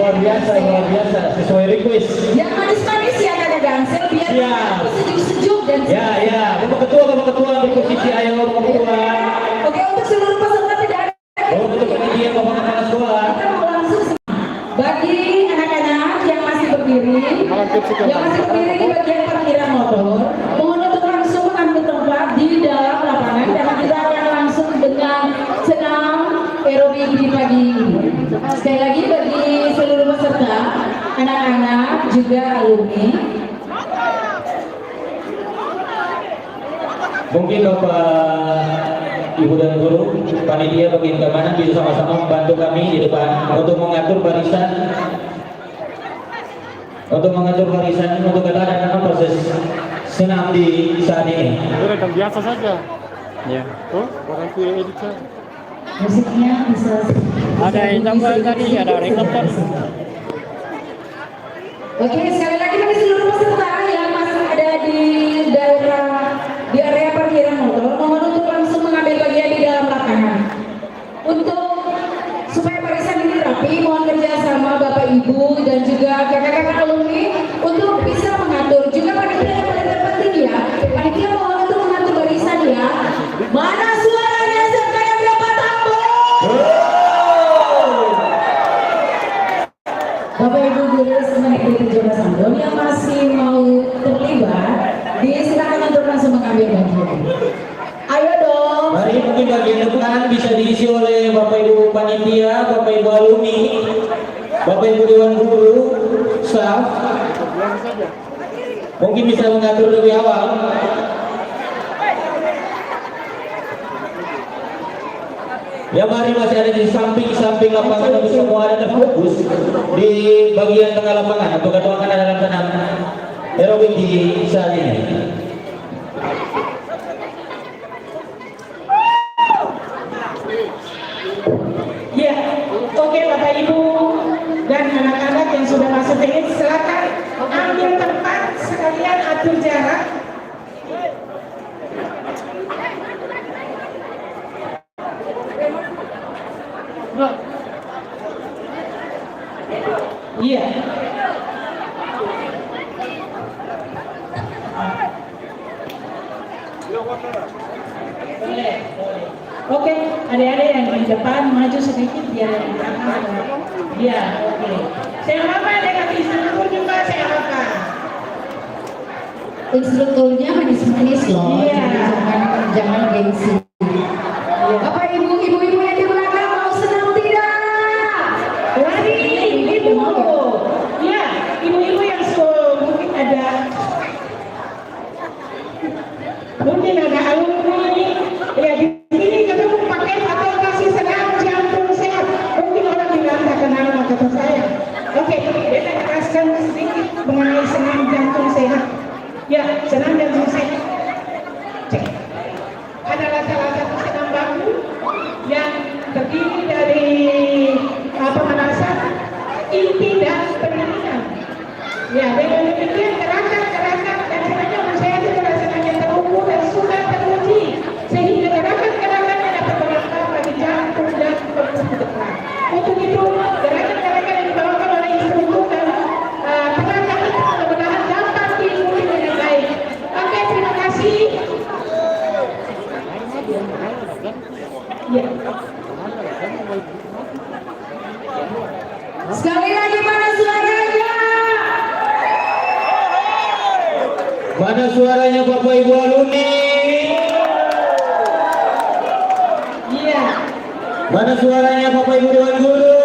luar biasa sesuai request. Yang manis-manis ya Kakak Gangsel biar Siap. sejuk-sejuk dan Ya, Bapak Ketua ambil posisi, ayo Bapak Ketua. Oke, untuk seluruh peserta tidak ada. Oh, untuk panitia Bapak Kepala Sekolah. Kita mau langsung bagi anak-anak yang masih berdiri di bagian parkiran motor, mohon untuk langsung mengambil tempat di dalam lapangan karena kita akan langsung dengan senam aerobik di pagi ini. Sekali lagi bagi seluruh peserta, anak-anak juga alumni. Mungkin Bapak Ibu dan Guru, panitia bagian keamanan bisa sama-sama membantu kami di depan untuk mengatur barisan untuk anak-anak proses senam di saat ini. Direkam biasa saja. Ya. Oh, orang tua edit saja. Musiknya bisa Ada yang tambah tadi, ada rekam tadi. Oke, sekali lagi bagi seluruh peserta yang masih ada di area parkiran motor, mohon untuk langsung mengambil bagian di dalam lapangan. Untuk supaya barisan ini rapi, mohon kerjasama Bapak Ibu dan juga kakak-kakak alumni untuk bisa mengatur. Juga panitia yang paling terpenting ya, panitia mohon untuk mengatur barisan ya. Mana suaranya serta yang dapat tambah? Bapak Ibu guru semenit Joko Sambon yang masih mau terlibat, disilakan untuk langsung mengambil bagian. Ayo dong. Mari mungkin bagian depan bisa diisi oleh Bapak Ibu panitia, Bapak Ibu alumni, Bapak Ibu dewan guru, staff. Mungkin bisa mengatur lebih awal. Ya mari masih ada di samping lapangan untuk semua ada fokus di bagian tengah lapangan untuk ketuakan dalam senam aerobik di saat ini. Ya, oke Bapak Ibu dan anak-anak yang sudah masuk ini silakan ambil tempat sekalian atur jarak. Iya. Oke, adik-adik yang di depan maju sedikit biar yang di belakang. Iya, oke. Saya apa dengan instruktur juga saya apa? Instrukturnya manis-manis loh. Iya. Jangan gengsi. Bapak Ibu yang di belakang mau senam tidak? Lari, ibu. Ya, ibu-ibu yang mungkin ada alumni. Ya, di sini ketemu pakai atau kasih senam jantung sehat. Mungkin orang bilang tak kenal kata saya. Oke, kita jelaskan sedikit mengenai senam jantung sehat. Ya, senam jantung sehat. Cek. Adalah salah satu senam baku yang terdiri dari pemanasan, inti dan pendinginan. Ya, dengan demikian gerakan dan sebenarnya saya itu rasanya terukur dan sudah teruji sehingga gerakan-gerakan yang dapat bermanfaat bagi jantung dan pembuluh depan. Untuk itu gerakan-gerakan yang dibawakan oleh instruktur dan tenaga itu mudah-mudahan dapat diikuti dengan baik. Oke, terima kasih. Ya. Sekali lagi mana suaranya? Mana suaranya Bapak Ibu alumni? Iya. Mana suaranya Bapak Ibu dewan guru?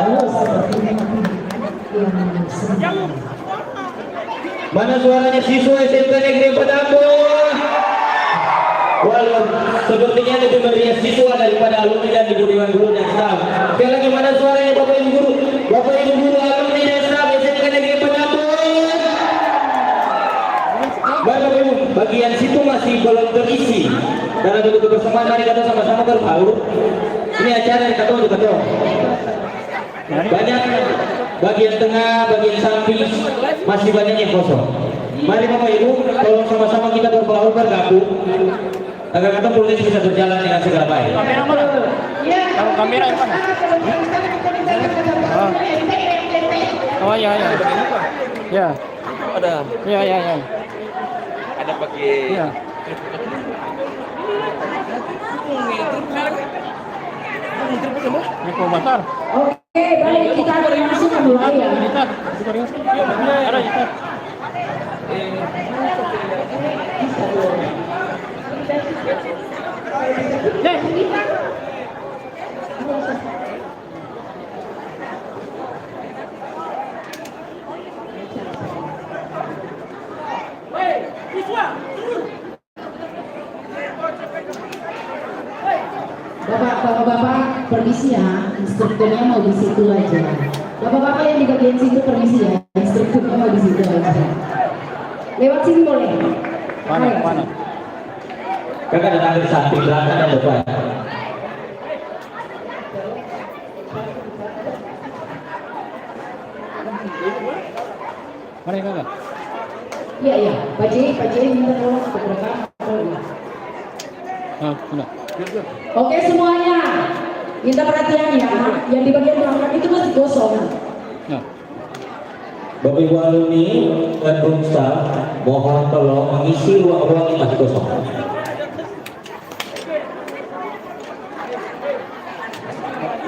Oh, sepertinya Mana suaranya siswa SMK Negeri Petambun? Walau sepertinya lebih meriah siswa daripada alumni dan ibu dewan guru dan staf. Sekali lagi mana suaranya Bapak Ibu guru? Bapak Ibu guru alumni dan staf SMK Negeri Petambun. Bapak Ibu, bagian situ masih belum terisi. Karena begitu bersamaan mari kita sama-sama berbaur. Ini acara yang kita untuk betul. Banyak bagian tengah, bagian samping masih banyak yang kosong. Mari Bapak Ibu, tolong sama-sama kita berbaur bergabung agar kata proses bisa berjalan dengan segala baik. Kamera mana? Ya. Kalau kamera yang mana? Oh ya ya. Ya. Ada. Ya ya ya. Ada pakai. Ya. Ini kau besar. Oke, baik kita akan langsung mulai ya. Gitar. Ada gitar. Bapak-bapak permisi ya, instrukturnya mau di situ aja. Bapak-bapak yang di bagian situ permisi ya, instrukturnya mau di situ aja. Lewat sini boleh. Mana mana. Kakak datang dari samping belakang dan depan. Mana kakak? Iya iya, Pak J minta tolong untuk rekam. Ah, sudah. Oke semuanya, minta perhatian ya. Yang di bagian belakang itu masih kosong. Ya. Bapak Ibu alumni dan Bung Staff, mohon tolong mengisi ruang-ruang yang masih kosong.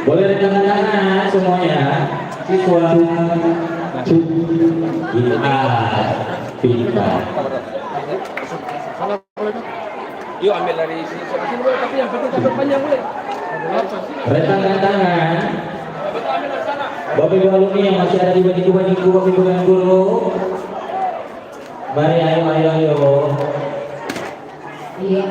Boleh rekan tangan semuanya, siswa pintar. Yuk ambil dari sini. Tapi yang penting kabel panjang boleh. Rentangkan tangan. Bapak Ibu alumni yang masih ada di badiku-badiku, Bapak Ibu dan guru. Mari ayo. Iya.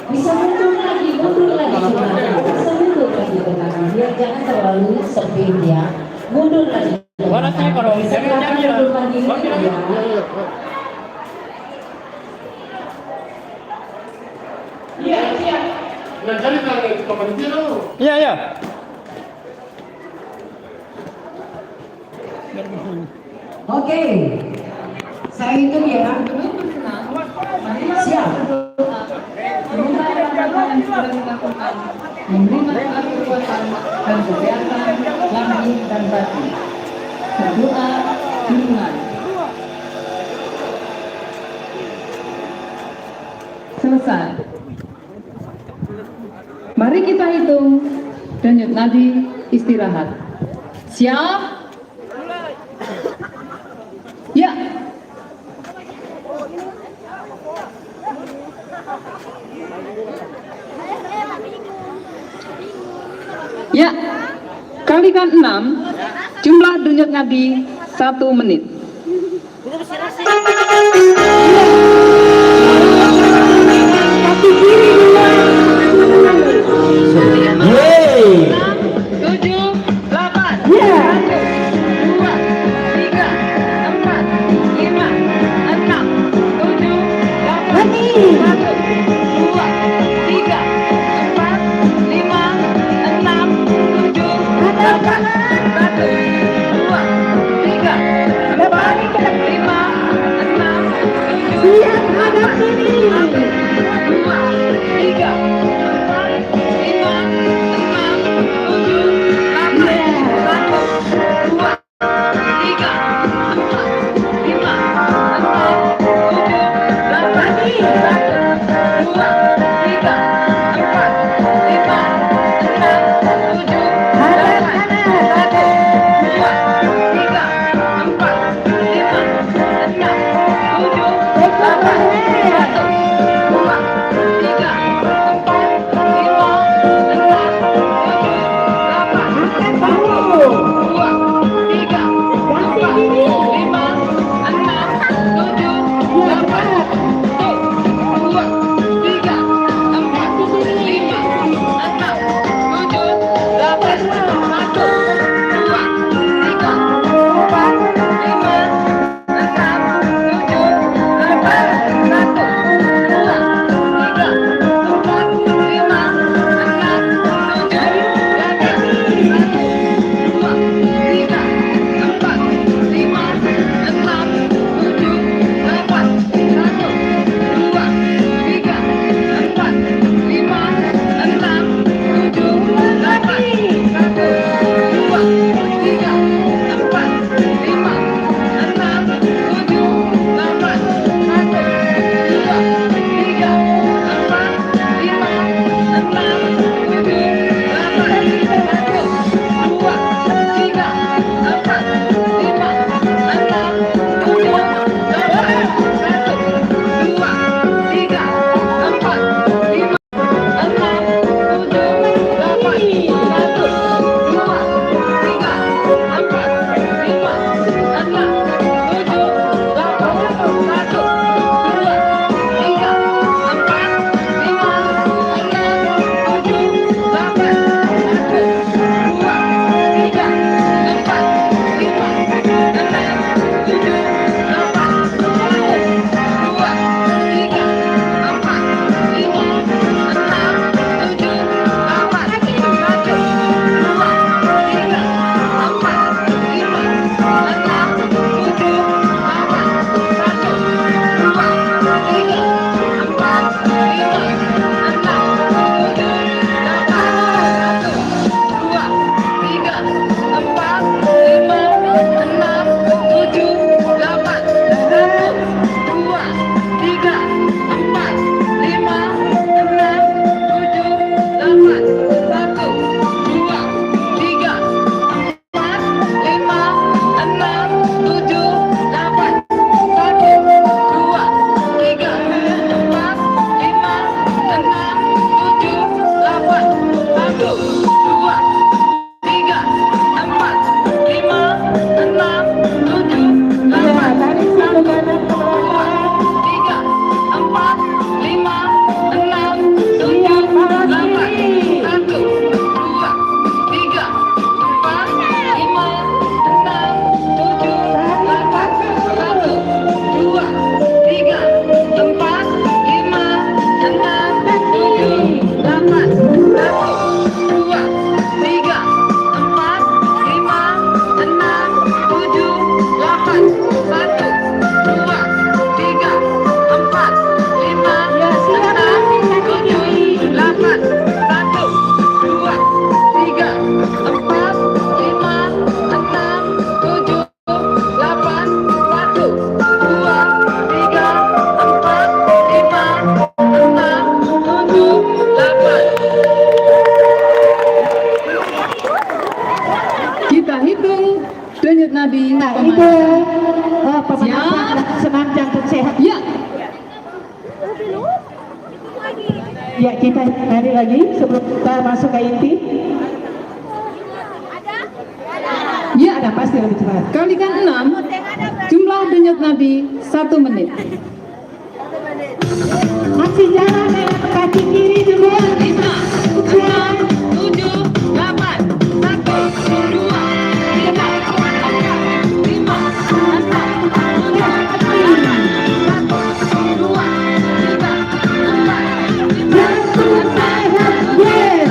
Bisa mundur lagi sebenarnya. Bisa mundur lagi ke belakang. Biar jangan terlalu sempit ya. Mundur lagi. Mana sih kalau Bisa mundur lagi ya. Iya. Iya ya. Oke. Saya hitung ya. Siap. Menerima kekuatan dan kesehatan lahir dan batin. Berdoa dukungan. Selesai. Mari kita hitung denyut nadi istirahat. Siap? Ya. Ya, kalikan 6, jumlah denyut nadi 1 menit. Yeay. 7, 8, Ya. 2, 3, 4, 5, 6, 7, 8, 1, 2, 3, 4, 5, 6, 7, 8, 1, 2, 3, 4, 5, 6, 7, hitung denyut nadi Nah, pemain. itu pemenang senam jantung sehat. Ya, Ya, kita hari lagi sebelum kita masuk ke inti. ya, Ada pasti lebih cepat. kalikan 6, jumlah denyut nadi 1 menit. Masih jalan dengan kaki kiri dulu. 5, 6, 7, 8, 1, 2, 3, 4, 5, Jantung sehat, yes.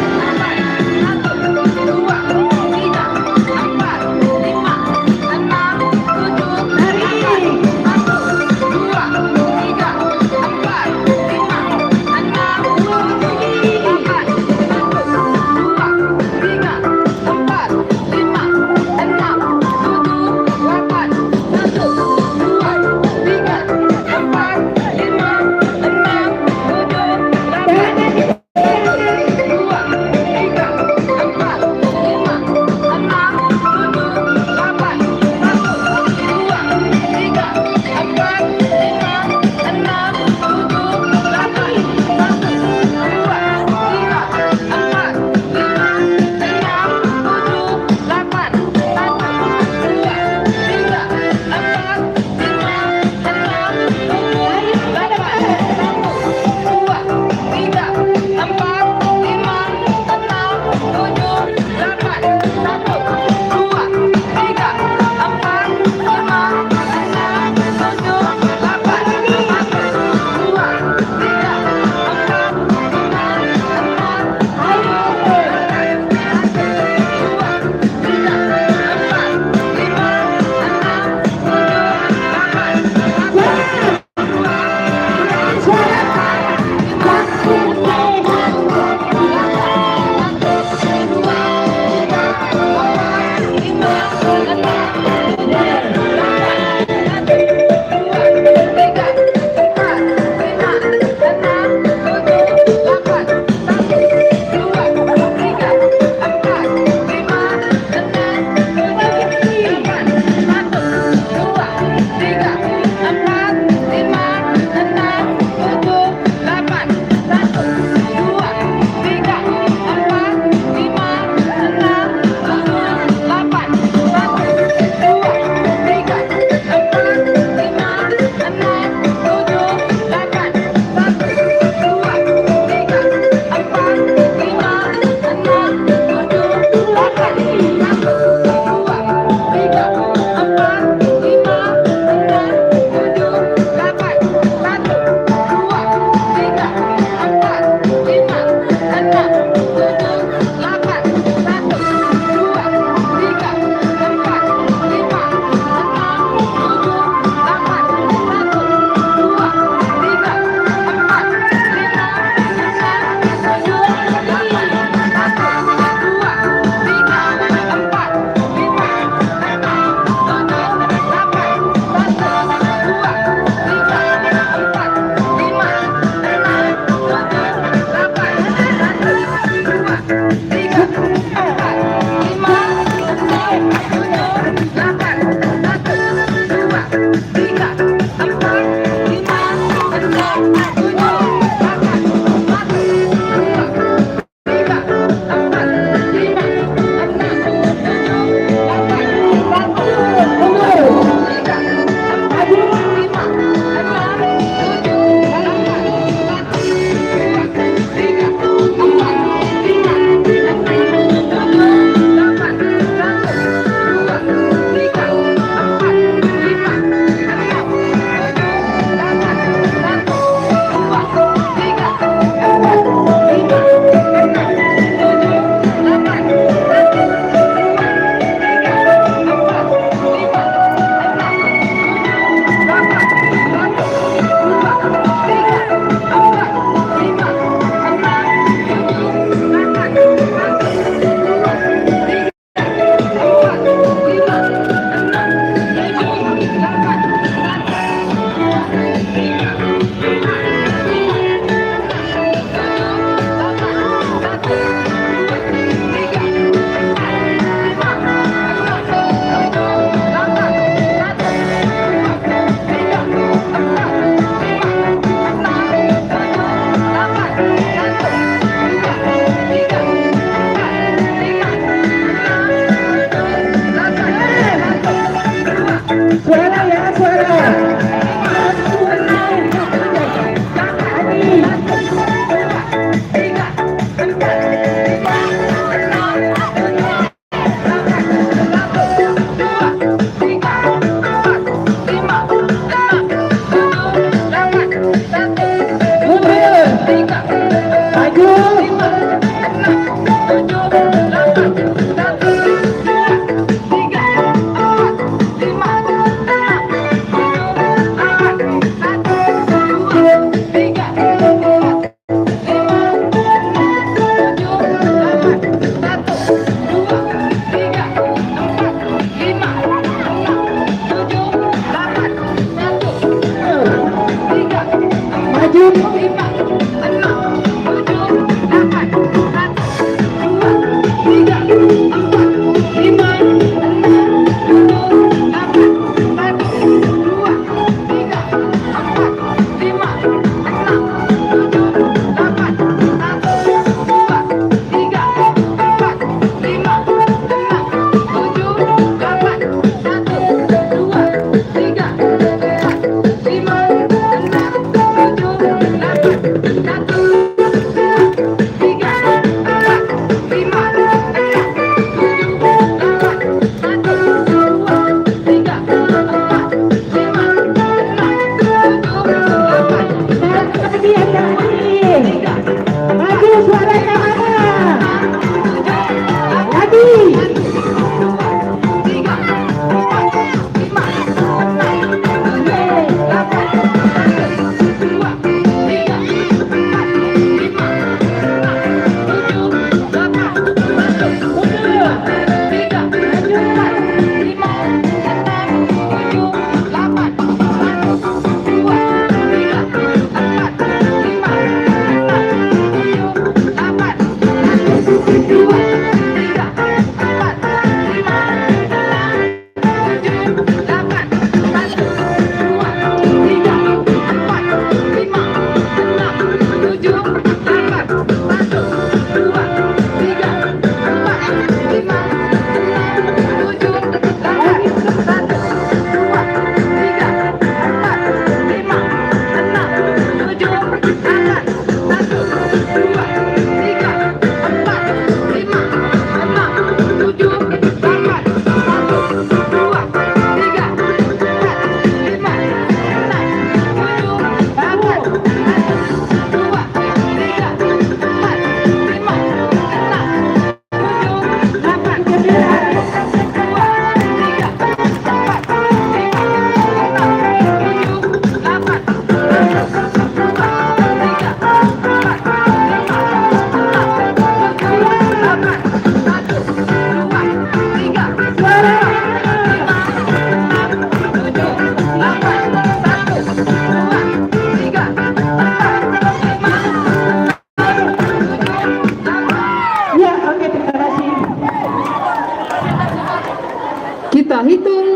Kita hitung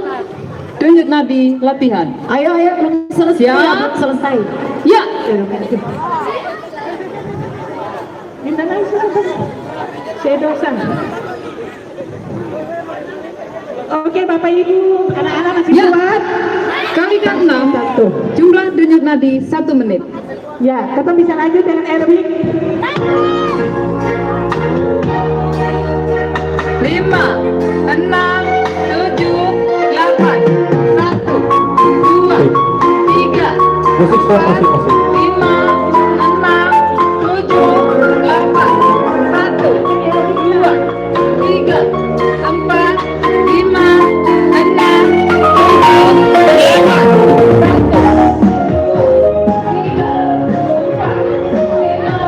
tunjuk Nabi latihan. Ayo, belum selesai. Siap. Belum selesai. Ya. Minta naik saya dosa. Oke, Bapak Ibu, anak-anak masih Ya. kuat. Kali ke-6 jumlah denyut nadi 1 menit. Ya, kita bisa lanjut dengan Erwin. 5, 6, 7, 8, 1, 2, 3, Musik stop, musik. 5, 6, 7, 8, 1, 2, 3, 4, 5, 6, 7,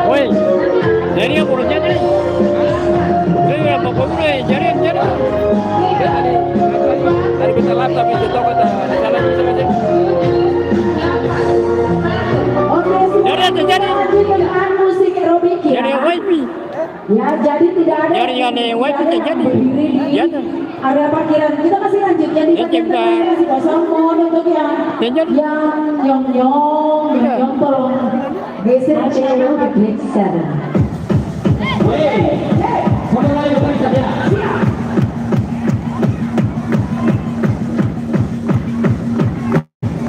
Woi, jadi apa urusnya nih? Jadi apa gue jadi. Tadi kita laptop itu tahu kata ada salah bisa aja. Oke, Jadi ada jadi. lanjut dengan musik aerobik ya. Jadi wifi. Ya, jadi tidak ada Jadi yang tidak wifi ada yang jadi. berdiri di Jadi. area parkiran. Kita masih lanjut jadi Ya, bagian coba. tengah masih kosong. Mohon untuk Ya, jadi. yang nyong tolong geser channel di klik sana. Mulai bukan saja.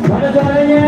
Mana suaranya?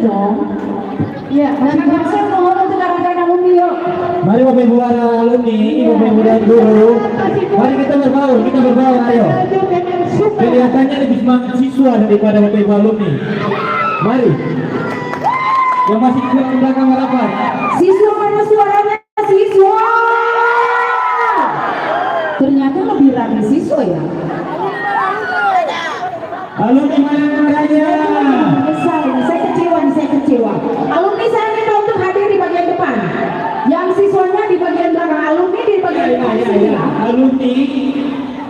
dong. Ya, dan saya mohon untuk rekan-rekan alumni yuk. Mari Bapak Ibu alumni, Bapak Ibu dan guru. Mari kita berbaur, ayo. Kelihatannya lebih semangat siswa daripada Bapak Ibu alumni. Mari. Yang masih di belakang harapan. Siswa mana suaranya siswa? Ternyata lebih rame siswa ya. Alumni mana suaranya? Saya kecewa. Alumni saya minta untuk hadir di bagian depan. Yang siswanya di bagian belakang, alumni di bagian depan. Ya. Alumni,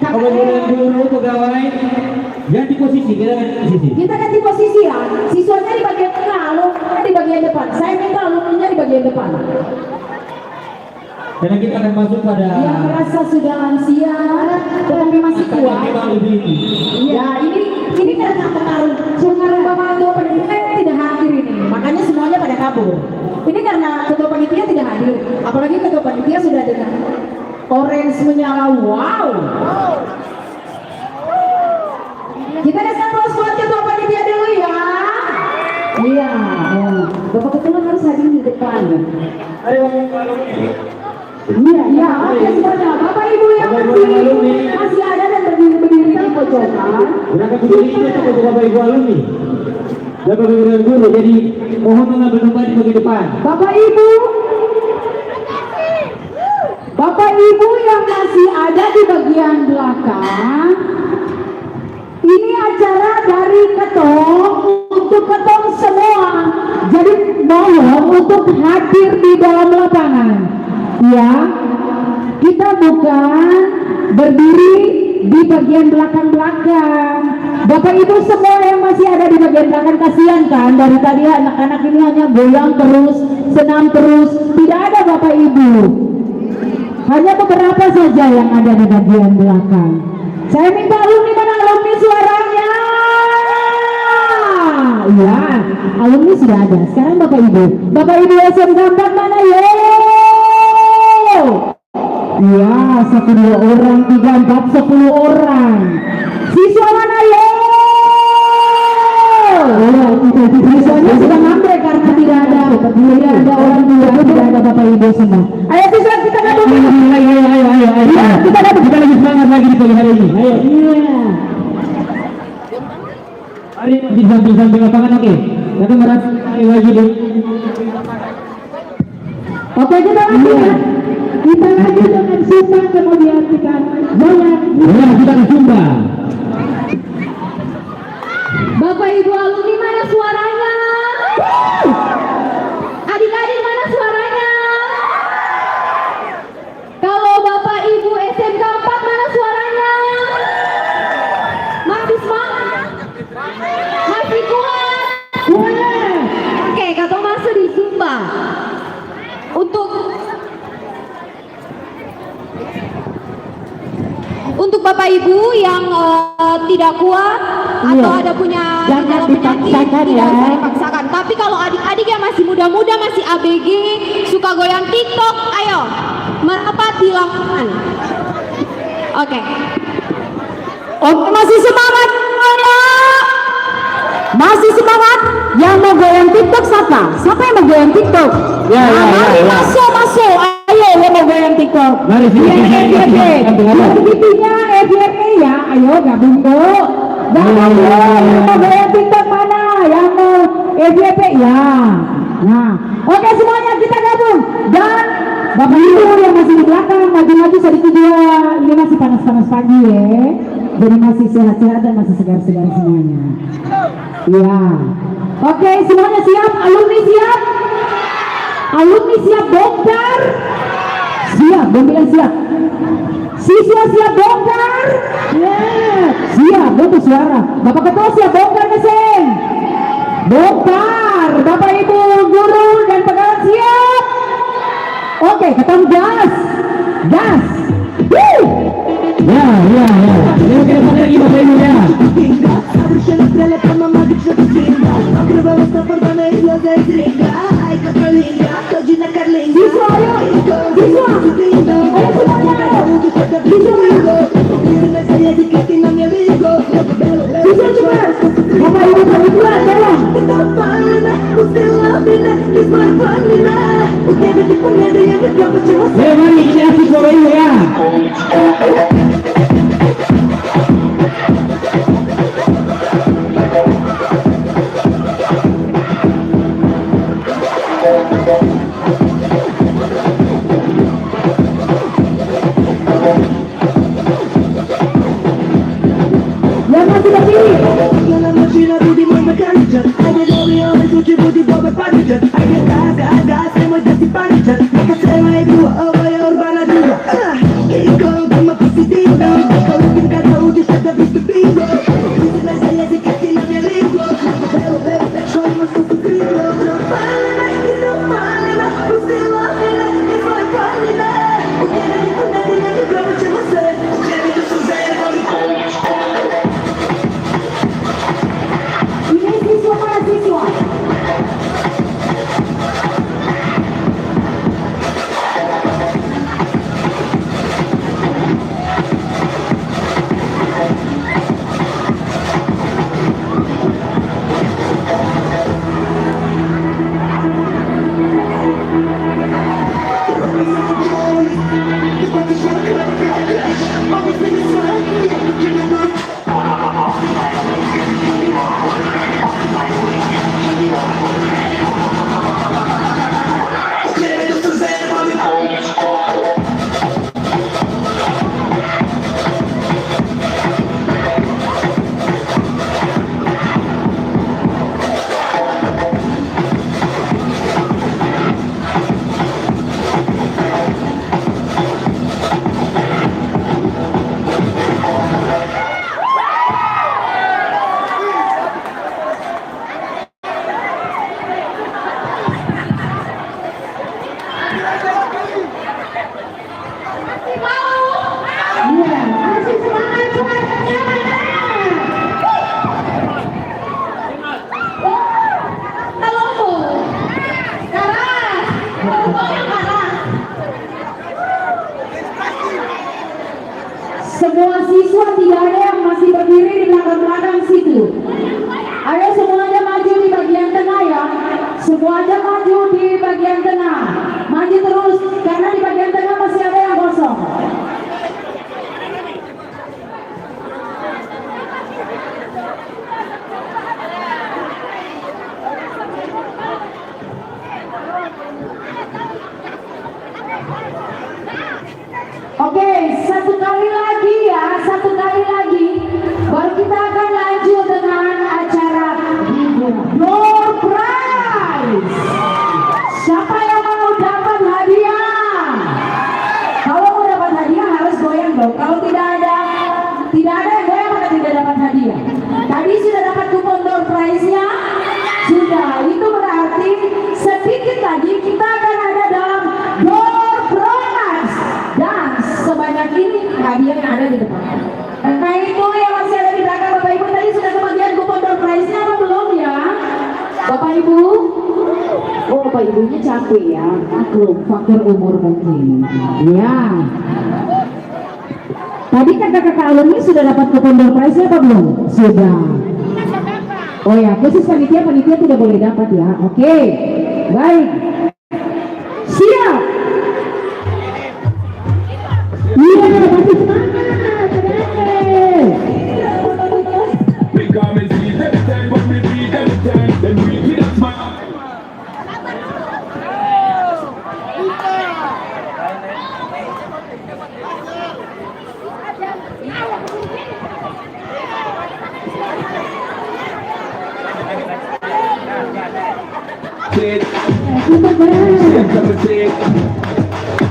Bapak Ibu dan guru, pegawai, ganti posisi, kita ganti posisi. Kita ganti posisi ya. Siswanya di bagian tengah, alumni di bagian depan. Saya minta alumninya di bagian depan. Karena kita akan masuk pada Yang merasa sudah lansia tetapi masih kuat. Ya, ini karena pengaruh Bapak Ketua Panitia tidak hadir ini. Makanya semuanya pada kabur. Ini karena Ketua Panitia tidak hadir. Apalagi Ketua Panitia sudah dengan orange menyala. Wow. Kita kasih aplaus buat Ketua Panitia dulu ya. Iya, Bapak Ketua harus hadir di depan. Ayo, alumni. Iya, oke semuanya. Bapak Ibu yang masih ada dan berdiri di pojokan. Gerakan berdiri itu untuk Bapak Ibu alumni dan Bapak Ibu dan guru. Jadi mohon mengambil tempat di bagian depan. Bapak Ibu yang masih ada di bagian belakang. Ini acara dari Ketong untuk Ketong semua. Jadi mohon untuk hadir di dalam lapangan. Ya, kita bukan berdiri di bagian belakang-belakang. Bapak Ibu semua yang masih ada di bagian belakang, kasihan kan? Dari tadi anak-anak ini hanya goyang terus, senam terus. Tidak ada Bapak Ibu. Hanya beberapa saja yang ada di bagian belakang. Saya minta alumni, mana alumni suaranya? Ya, alumni sudah ada. Sekarang Bapak Ibu SMK 4 mana ya? Ya, 1, 2 orang, 3, 4, 10 orang. Siswa mana ya? Siswanya sudah ngambek karena tidak ada orang tua, tidak ada Bapak Ibu semua. Ayo siswa kita gabung. Ayo. Kita gabung. Kita lagi semangat lagi di pagi hari ini. Ayo. Iya. Mari di samping lapangan, oke. Kita merasa lagi dulu. Oke, kita lanjut ya. Kita lanjut dengan sumbang, kemudian kita goyang. Ya, kita ke sumbang. Bapak Ibu alumni mana suaranya? Adik-adik mana suaranya? Kalau Bapak Ibu SMK 4 mana suaranya? Masih semangat? Masih kuat? Oke, kata masuk di Sumba. Untuk Bapak Ibu yang tidak kuat atau ada punya gejala penyakit, tidak usah dipaksakan. Tapi kalau adik-adik yang masih muda-muda, masih ABG, suka goyang TikTok, ayo merapat di lapangan. Oke. Oke, masih semangat semuanya? Masih semangat? Yang mau goyang TikTok siapa? Siapa yang mau goyang TikTok? Mari masuk. Ayo yang mau goyang TikTok. Mari sini. Begitunya FYP ya. Ayo gabung tuh. Yang mau goyang TikTok mana? Yang mau FYP ya. Nah, oke semuanya kita gabung. Dan Bapak Ibu yang masih di belakang, maju-maju sedikit juga. Ini masih panas-panas pagi ya. Jadi masih sehat-sehat dan masih segar-segar semuanya. Ya. Oke, semuanya siap? Alumni siap? Alumni siap bongkar? Siap, bilang siap. Siswa siap bongkar? Ya. Siap, butuh suara. Bapak Ketua siap bongkar mesin? Bongkar. Bapak Ibu guru dan pegawai siap? Oke, ketemu gas. Gas. Woo! Ya. Yuk kita pakai lagi Bapak Ibu ya. Siswa ayo. Siswa. Ayo semuanya. Siswa cepat. Bapak Ibu berdua tolong. mari kita asik bapak ibu ya. Yang masih berdiri. Ini siswa mana siswa? Iya, masih semangat, semua siswa tidak ada yang masih berdiri di belakang-belakang situ. Ayo semuanya maju di bagian tengah ya. Semuanya maju di bagian tengah. Maju terus karena di bagian tengah masih ada yang kosong. Oke, satu kali lagi ya, satu kali lagi. Baru kita akan lanjut dengan acara door prize. Siapa yang mau dapat hadiah? Kalau mau dapat hadiah harus goyang dong. Kalau tidak ada yang goyang maka tidak dapat hadiah. Tadi sudah dapat kupon door prize-nya. Sudah, itu berarti sedikit lagi kita akan ada dalam door prize. Dan sebanyak ini hadiah yang ada di depan. Karena itu yang masih ada di belakang Bapak Ibu tadi sudah kebagian kupon door prize-nya apa belum ya? Bapak Ibu? Oh, Bapak Ibunya capek ya. Maklum, faktor umur mungkin. Ya. Tadi kakak-kakak alumni sudah dapat kupon door prize-nya apa belum? Sudah. Oh ya, khusus panitia tidak boleh dapat ya. Oke. Baik. Siap. Iya, masih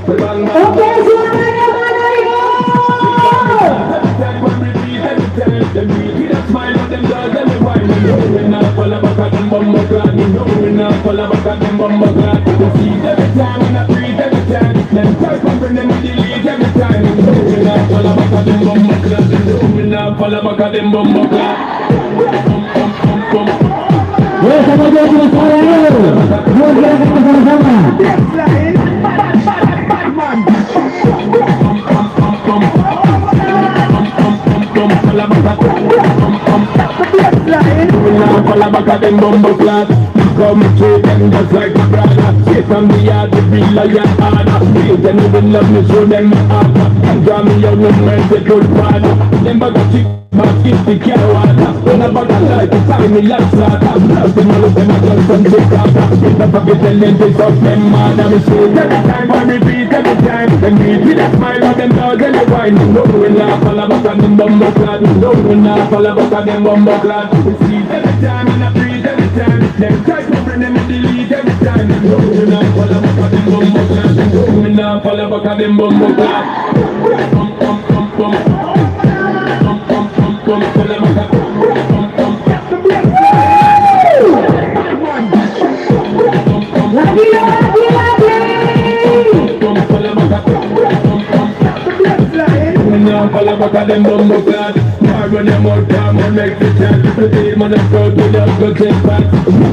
semangat. Oke, suaranya mana itu? Ya, sama dia cuma suara ayo. Mau gerakan bersama-sama. Come treat them just like a brother. Straight from the yard, the real lion harder. They tell me they love me, show them my honor. Draw me out no mercy, good father. Them bag of chick, but if the care water. When I bag of life, it's time me like slaughter. Love them all of them, I just some big water. Get up and get the lenses of them, man. I'm straight every time, I repeat every time. Them beat with a smile, of them dogs and the wine. No, we not fall back on them bumbo clad. No, we not fall back on them bumbo clad. We see every time, and I breathe every time. Them try to bring them and delete every time. No, we not fall back on them bumbo clad. No, we not fall back on them bumbo clad. Bum, bum, bum, bum. Bum, bum, bum, bum. Fall back on bum, bum. Lagi. Follow back at them bumbo clad. Hard when them out down, man make the chance. The day man is proud to love, go take back.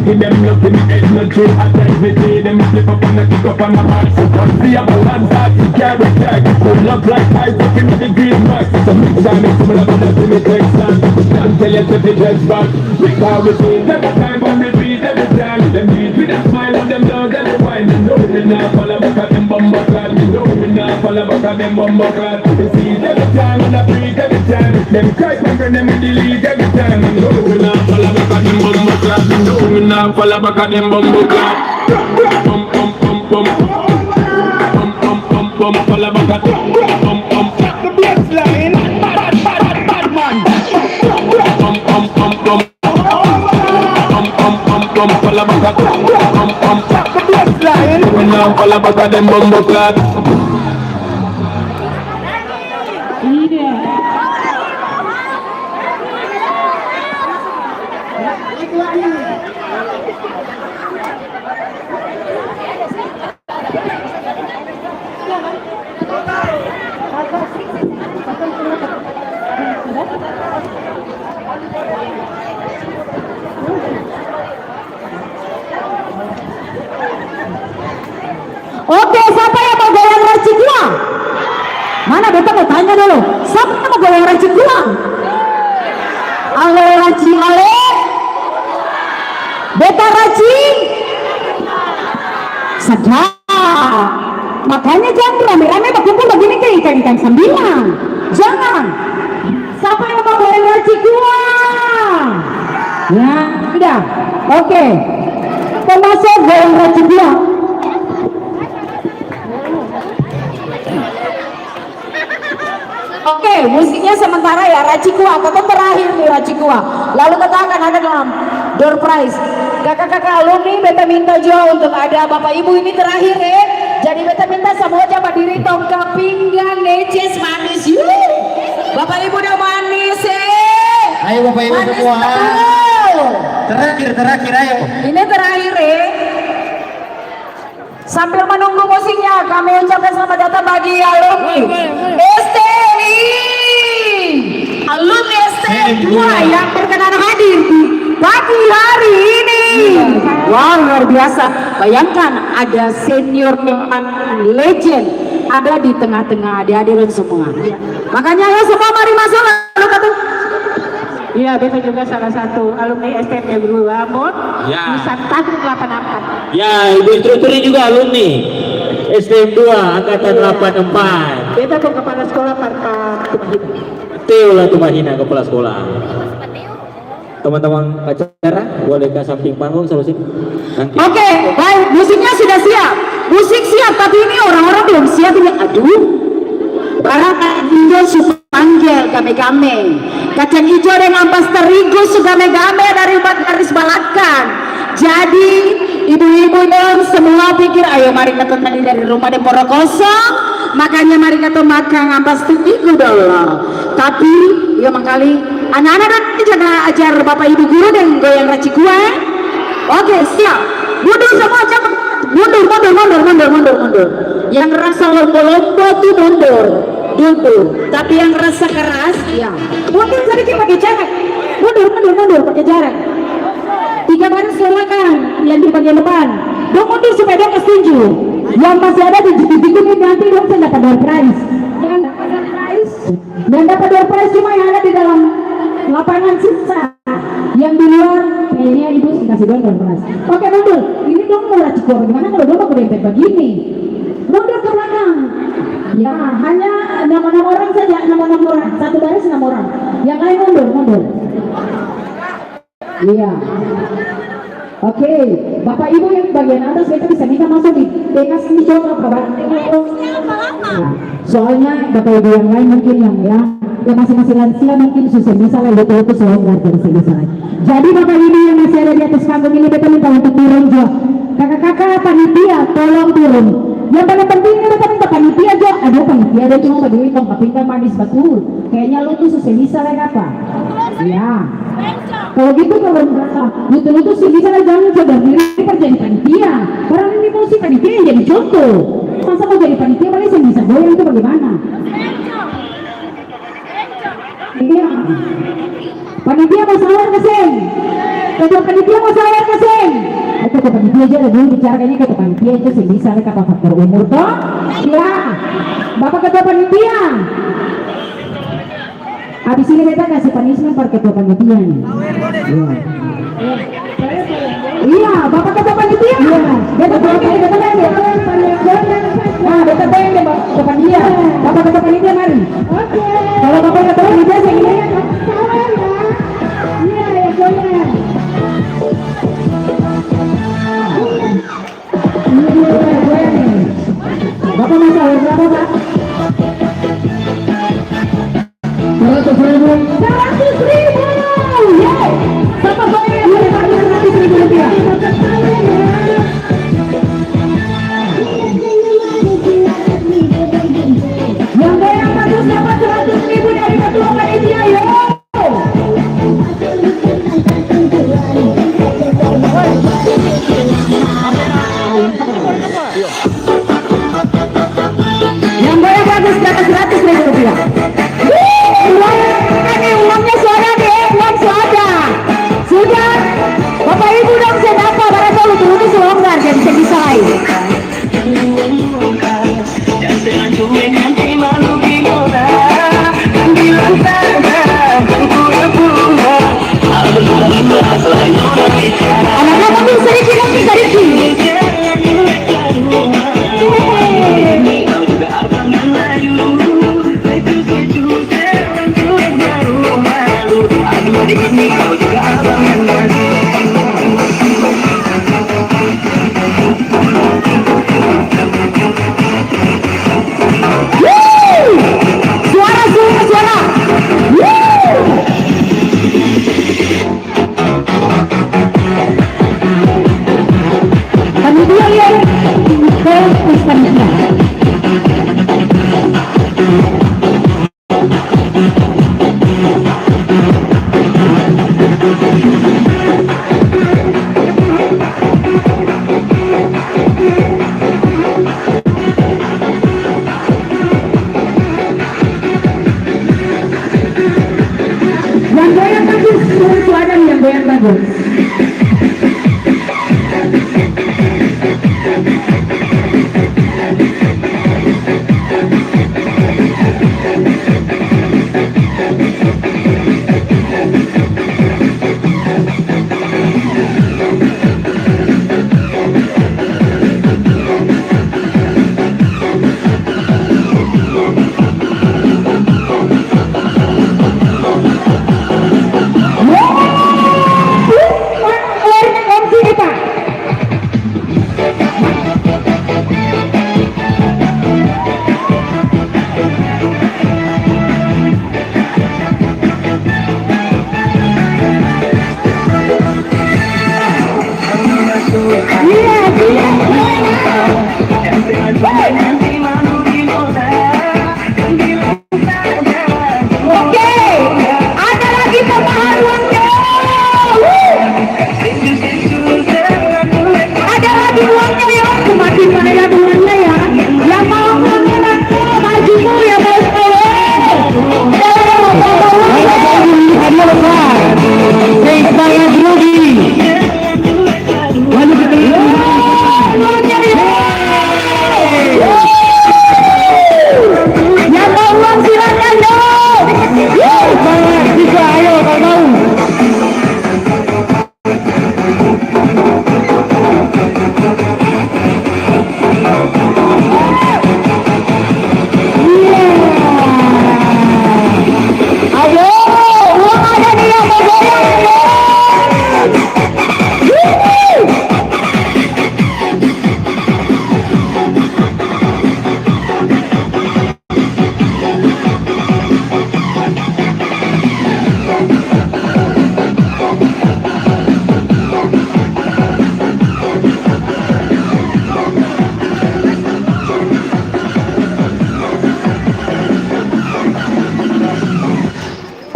Give them look in the head, no true attack. We see them slip up and kick up on my heart. So don't see a balance that you carry tag. Full up like ice, looking at the green mark. So mix time, it's similar to the Timmy Texas. Can't tell you to the dress back. Because we see every time, when we beat every time. Them beat with a smile on them dogs and the wine. No, we not follow back at them bumbo clad. No, we not follow back at them bumbo clad. We see every time, and I breathe every time. Them cry and them delete every time. No, we not follow back at them bumbo clad. No, we not follow back at them bumbo clad. Bum, bum, bum, bum. Bum, bum, bum, bum. Follow back at them bum, bum. The bloodline. Bad man. Bum, bum, bum, bum. Bum, bum, bum, bum. Follow back at them bum, bum. The bloodline. We not follow back at them bumbo clad. Oke, siapa yang mau goyang racik uang? Mana beta mau tanya dulu. Siapa yang mau goyang racik uang? Ale racik ale. Beta racik. Sedap. Makanya jangan rame-rame berkumpul begini kayak ikan-ikan sambilan. Jangan. Siapa yang mau goyang racik uang? Ya, sudah. Oke. Termasuk goyang racik uang. Oke, musiknya sementara ya Racikua, atau terakhir nih Racikua. Lalu kita akan ada dalam door prize. Kakak-kakak alumni beta minta juga untuk ada bapak ibu ini terakhir ya. Jadi beta minta semua aja berdiri tongkap pinggang neces manis yuk. Bapak ibu udah manis Ayo bapak ibu manis semua. betul. Terakhir ayo. Ini terakhir ya. Sambil menunggu musiknya, kami ucapkan selamat datang bagi alumni STI, alumni STI 2 yang berkenan hadir di pagi hari ini. Wow, luar biasa. Bayangkan ada senior legend ada di tengah-tengah hadirin semua. Makanya ya semua mari masuk lalu kata. Iya, beta juga salah satu alumni STM 2 Ambon. Ya. Nusantara 84. Ya, Ibu instrukturnya juga alumni STM 2 angkatan 84. Beta ke kepala sekolah Parta Teo lah Tumahina kepala sekolah. Teman-teman acara boleh ke samping panggung solusi nanti. Oke, baik, musiknya sudah siap. Musik siap, tapi ini orang-orang belum siap ini. Aduh. Barang hijau suka panggil kame-kame. Kacang hijau dengan ampas terigu suka megame dari umat garis balakan. Jadi ibu-ibu yang semua pikir ayo mari kita tadi dari rumah di Poro kosong. Makanya mari kita makan ampas terigu dulu. Tapi ya mangkali anak-anak nanti jaga ajar bapak ibu guru dan goyang Racikua. Oke, siap. Mundur semua cepat. Mundur. Yang rasa lomba-lomba tuh mundur. Duduk. Tapi yang rasa keras, ya. Mundur sedikit pakai jarak. Mundur pakai jarak. 3 baris silakan yang di bagian depan. Dong mundur supaya dong setuju. Yang masih ada di ini nanti dong saya dapat door prize. Dan dapat door prize cuma yang ada di dalam lapangan sisa. Yang di luar kayaknya ibu kasih dondol keras. Oke mundur, ini dong murah cikor. Gimana kalau domba kedempet begini? Mundur ke belakang. Ya, hanya nama-nama orang saja, nama-nama orang. Satu baris 6 orang. Yang lain mundur. Iya. Oke, Bapak Ibu yang bagian atas kita bisa minta masuk di tekas ini coba Bapak. Soalnya Bapak Ibu yang lain mungkin yang masih lansia mungkin susah bisa lalu itu selonggar terus bisa. Jadi Bapak Ibu yang masih ada di atas panggung ini kita minta untuk turun juga. Kakak-kakak panitia tolong turun. Yang paling penting ini kita minta panitia aja. Aduh panitia ada cuma berdiri pintar manis betul. Kayaknya lu tuh susah bisa lagi apa? Ya. Kalau gitu kalau merasa lutu-lutu sih bisa lah jangan coba diri kerja di panitia. Orang ini mau sih panitia yang jadi contoh. Masa mau jadi panitia malah saya bisa goyang itu bagaimana? Iya. Panitia mau sawar keseng. Ketua panitia mau sawar keseng. Ketua panitia aja dulu bicara kayaknya ketua panitia aja sih bisa lah kata faktor umur toh. Ya. Bapak ketua panitia. Habis ini kita kasih punishment per ketua panitia nih. Iya, Bapak ketua panitia. Iya. Beta teng. Nah, beta teng deh ketua panitia. Bapak ketua panitia mari. Oke. Kalau Bapak ketua panitia segini. Iya, ya boleh. Bapak mau sahur berapa, Pak? 100.000. 100.000. Yeay. Bapak boleh 100.000 rupiah.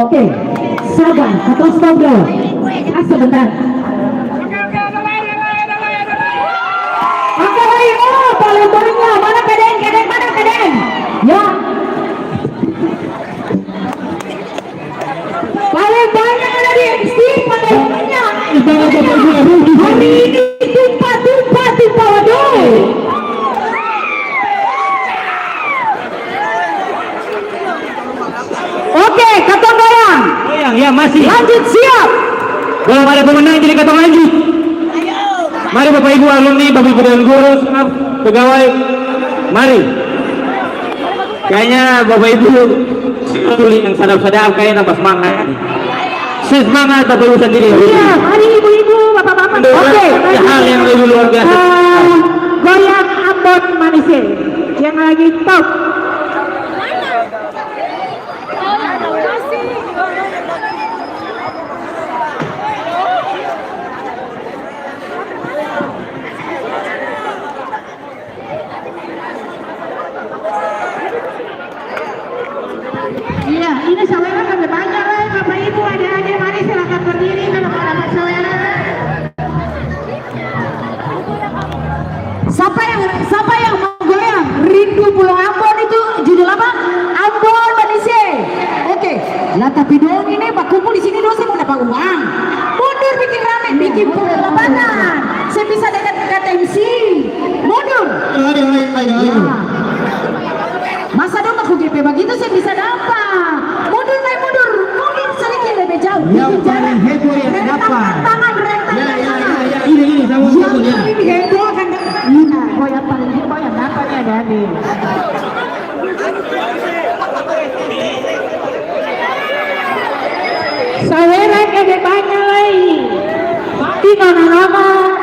Oke, sabar, katong stop dulu. Sebentar. Oke, oh, paling banyak. Mana keden? Mana keden? Ya. Paling banyak ada di MC, paling banyak. Hari ini tumpah, waduh. Oke, katong goyang. Ya masih. Lanjut, siap. Belum ada pemenang jadi katong lanjut. Mari Bapak Ibu alumni, Bapak Ibu dan guru, pegawai. Mari. Kayaknya Bapak Ibu tulis yang sadap-sadap kayaknya tambah semangat. Semangat Bapak Ibu sendiri. Iya, mari ibu-ibu, bapak-bapak. Oke. Hal yang lebih luar biasa. Goyang Ambon Manisir yang lagi top. Iya, ini saweran lebih banyak lah, Bapak Ibu, adik-adik, mari silakan berdiri kalau mau dapat saweran. Siapa yang mau goyang? Rindu Pulau Ambon itu judul apa? Ambon Manisir. Oke. Lah tapi dong ini Pak kumpul di sini dong saya mau dapat uang. Mundur bikin rame, bikin lapangan. Saya bisa dekat MC. Mundur. Ya. Masa dong aku GP begitu saya bisa dapat. Mundur sedikit lebih jauh. Yang paling heboh yang dapat. Tangan. Ini sama Yang paling heboh kan. Oh yang paling heboh yang dapatnya dari. Saweran lebih banyak lagi. Di mana-mana.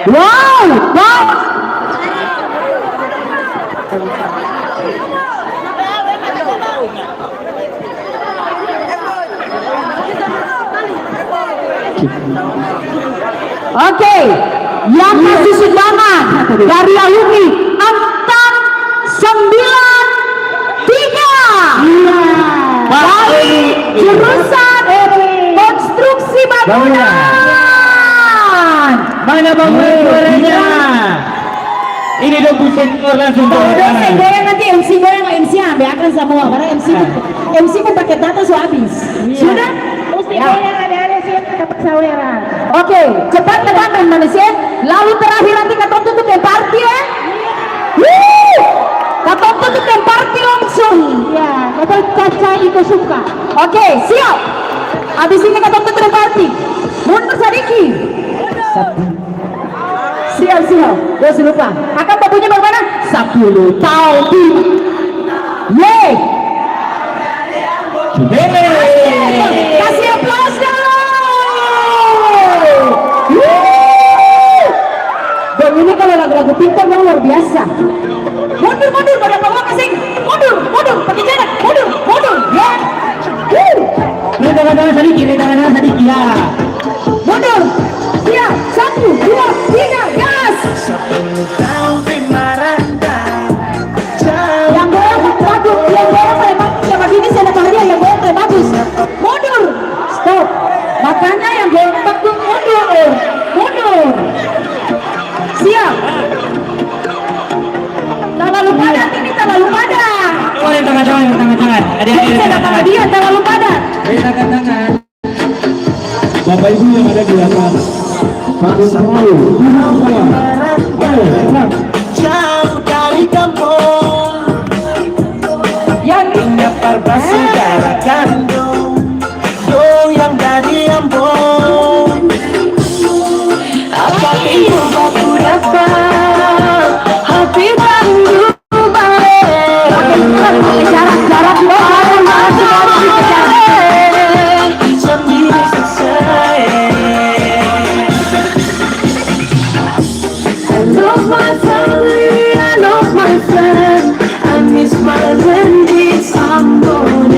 Wow. Oke, yang kasih sumbangan dari alumni angkatan 93 dari jurusan konstruksi bangunan. Mana bangunan suaranya? Ini dong senior langsung Udah saya goyang nanti MC goyang MC ambilkan semua karena MC pun pakai data so habis. Sudah? Mesti goyang ada siap dapat saweran. Oke, cepat teman Malaysia. Lalu terakhir nanti kita tutup yang party ya. Kita tutup yang party langsung. Ya, betul Caca itu suka. Oke, siap. Habis ini kita tutup yang party. Mundur sedikit. Siap. Gak lupa. Akan babunya bagaimana? 10 tahun. Yeay. Kasih aplaus dong. Dan ini kalau lagu-lagu pintar luar biasa. Mundur pada bawa kasing. Mundur pakai jarak. Mundur. Ya. Tangan sedikit ya. Mundur. Siap. 1, 2, 3, gas. Yang goyang bagus, yang begini saya dapat hadiah, yang goyang bagus. Mundur. Stop. Makanya yang goyang bagus mundur. Siap. Terlalu padat ini, terlalu padat. Boleh tangan. Saya dapat hadiah, terlalu padat. Tangan. Bapak Ibu yang ada di atas. Jauh dari kampung Yang punya bersaudara kandung yang dari Ambon. Apa itu aku dapat hati baru balik jarak sendiri selesai. I love my family, I love my friend, I miss my rendies, I'm going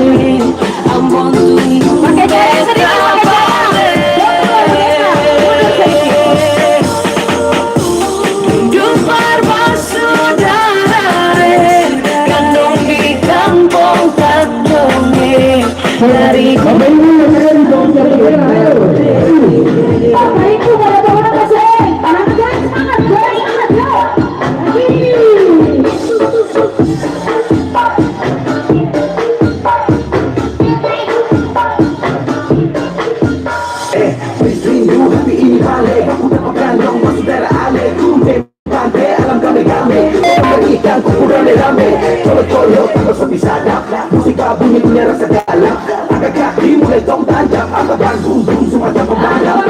rame-rame, colo-colo tanpa sepi sadap. Musika bunyi punya rasa dalam. Angkat kaki mulai tong tanjak, angkat bangku semacam pembalap.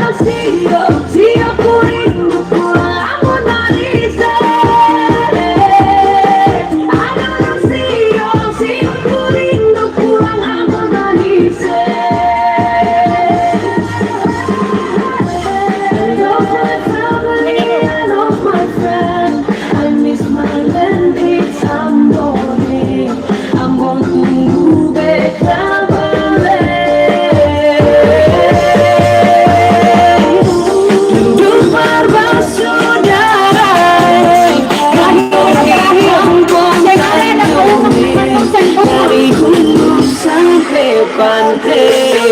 Dari hulu sampai pantai.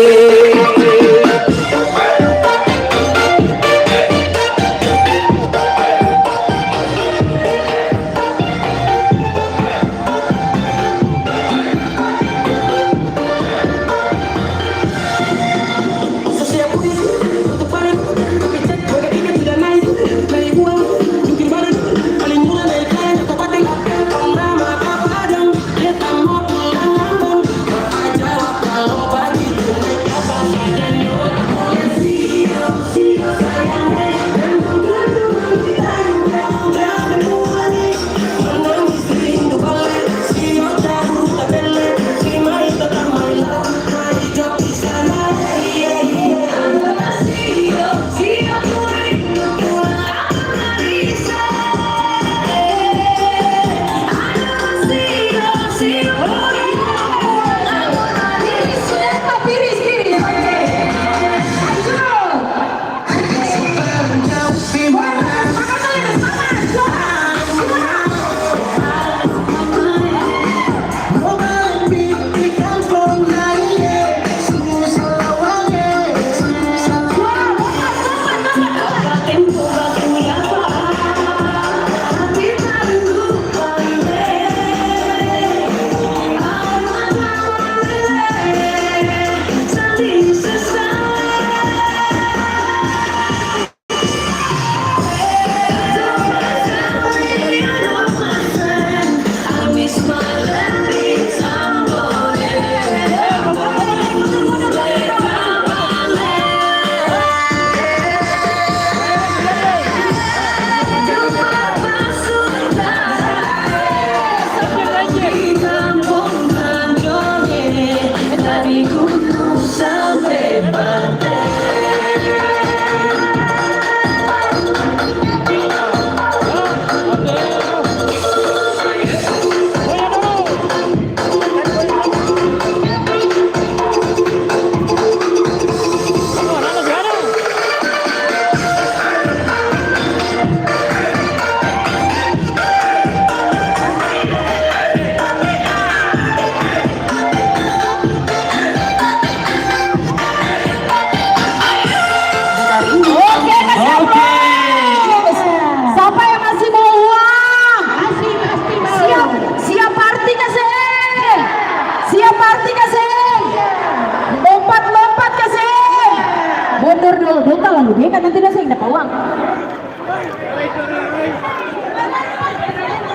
dia kan nanti saya dapat uang.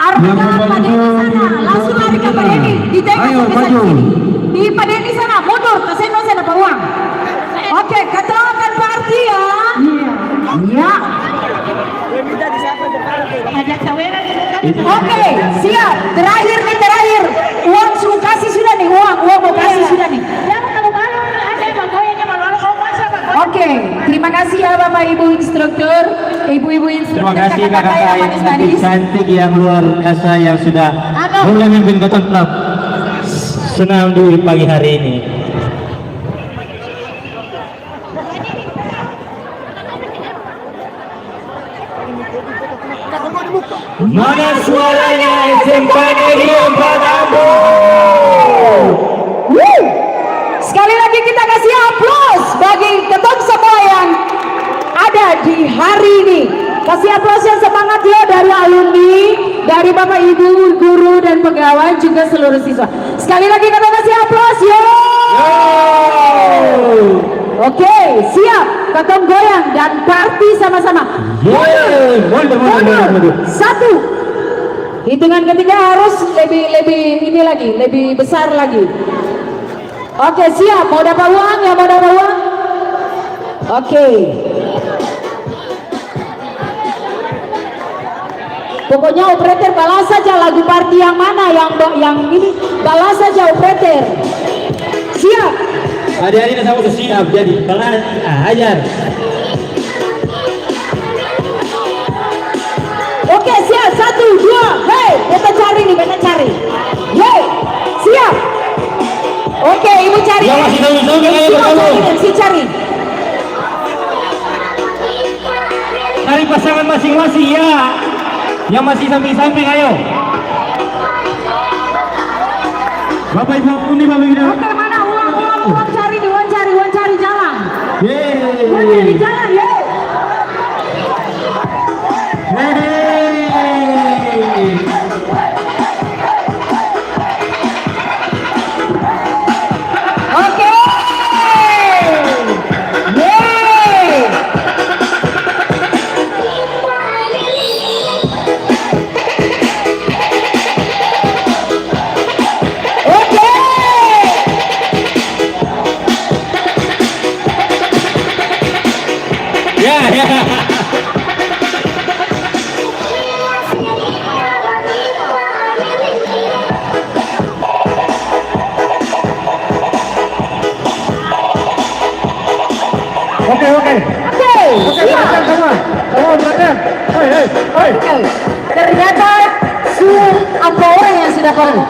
Artinya Pak Denny sana, langsung lari ke Pak Denny, ditengok sampai sini. Di Pak Denny sana, mundur, ke saya dapat uang. Oke, keterangan party ya. Iya. Oke, siap. Terakhir nih, terakhir. Uang suruh kasih sudah nih, uang mau kasih sudah nih. Oke, terima kasih ya Bapak Ibu instruktur, Ibu-ibu instruktur. Terima kasih kakak-kakak yang cantik yang luar biasa yang sudah mulai memimpin Cotton Club senam di pagi hari ini. Mana suaranya SMK Negeri 4 Ambon? Sekali lagi kita kasih aplaus bagi ketum semua yang ada di hari ini. Kasih aplaus yang semangat ya dari alumni, dari Bapak Ibu, guru dan pegawai juga seluruh siswa. Sekali lagi kita kasih aplaus yo. Oke, siap. Ketum goyang dan party sama-sama. Mundur. 1, Hitungan ketiga harus lebih ini lagi, lebih besar lagi. Oke, siap. Mau dapat uang ya? Mau dapat uang? Oke. Pokoknya operator balas saja lagu party yang mana, yang ini balas saja operator. Siap. Adik-adik sama udah siap jadi. Balas, ajar. Oke, siap. 1, 2, hei, kita cari nih, kita cari. Hei, siap. Oke, ibu cari. Ya, masih tahu kayak berkamu. Si cari. Cari pasangan masing-masing ya. Yang masih samping-samping ayo. Bapak Ibu ini Bapak Ibu. Oke, mana uang cari nih, uang cari jalan. Yeay. Uang cari jalan, ye. Oke. Yeay. Oke. Ya. Oke. Oke. Perhatikan semua. Oh, perhatian. Hei. Oke. Ternyata apa orang yang sudah pergi?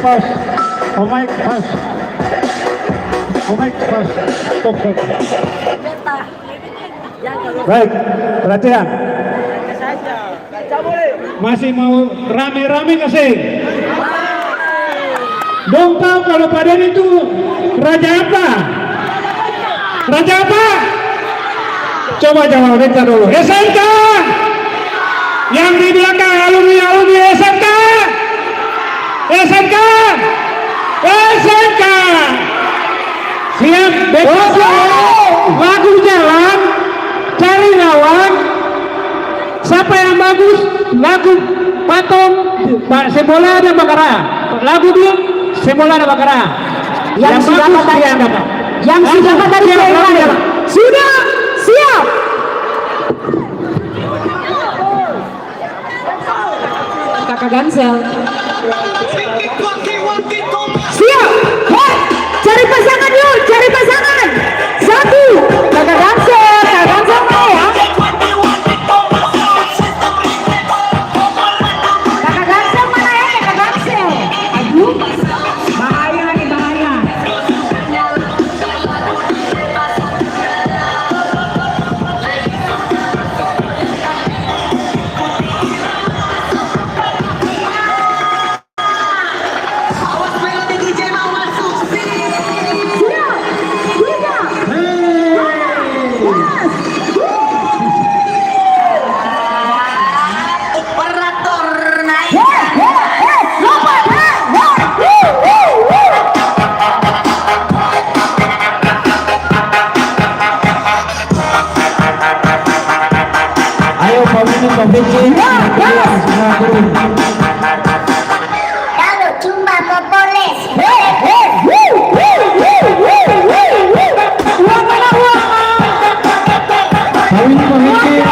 Pause. Mic pause. Mic pause. Stop. Baik, perhatian. Masih mau rame-rame kasih. Dong tahu kalau Paden itu raja apa? Raja apa? Coba jawab kita dulu. SMK. Yang di belakang alumni SMK. Siap, bebas lagu jalan, cari lawan. Siapa yang bagus? Lagu patung, Sembola dan Bakara. Lagu dia, Sembola dan Bakara. Yang sudah bagus dapat dia yang dapat. Yang sudah dapat dari Siap, saya. siap. Sudah, siap. Kakak Gansel. Siap. Hei, cari pasangan yuk, cari pasangan. 1, Kakak Gansel mana ya? Kakak Gansel mana ya, Kakak Gansel? Aduh, bahaya nih, bahaya. Ayo pemimpin. Kalau cuma mempoles. Uang mana uang? Pemimpin.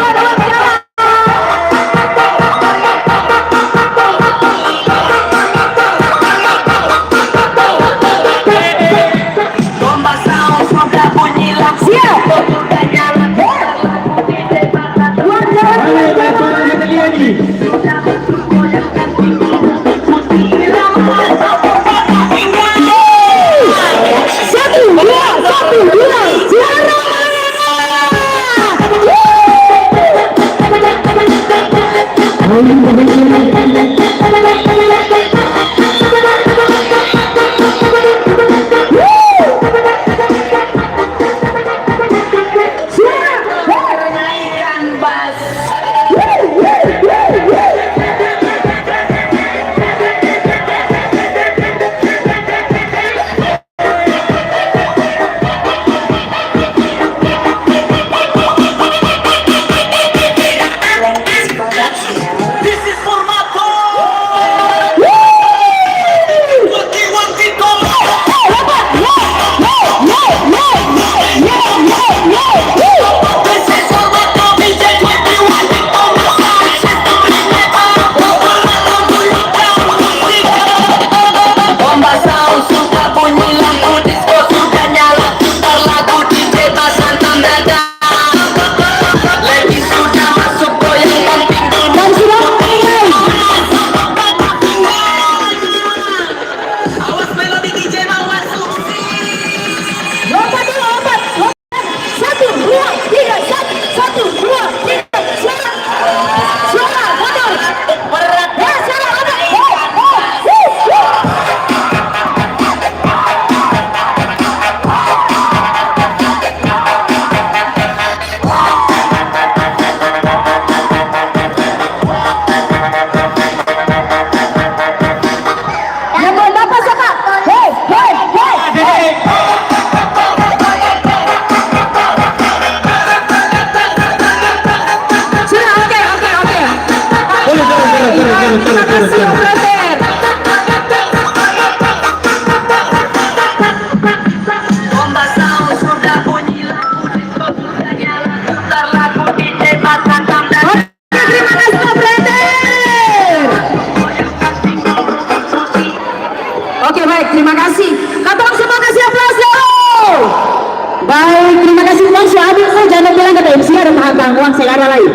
Baik, terima kasih Bang Suami. Saya jangan bilang kata MC ada tahap uang selera lain.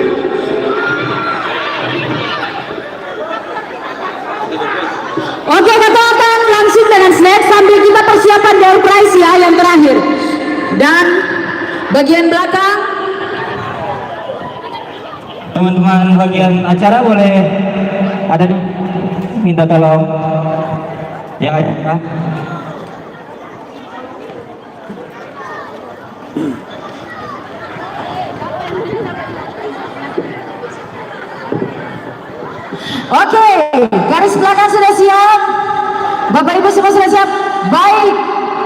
Oke, kita akan langsung dengan snack sambil kita persiapan door prize ya yang terakhir. Dan bagian belakang Teman-teman bagian acara boleh ada nih, minta tolong yang acara. Oke, garis belakang sudah siap. Bapak Ibu semua sudah siap. Baik,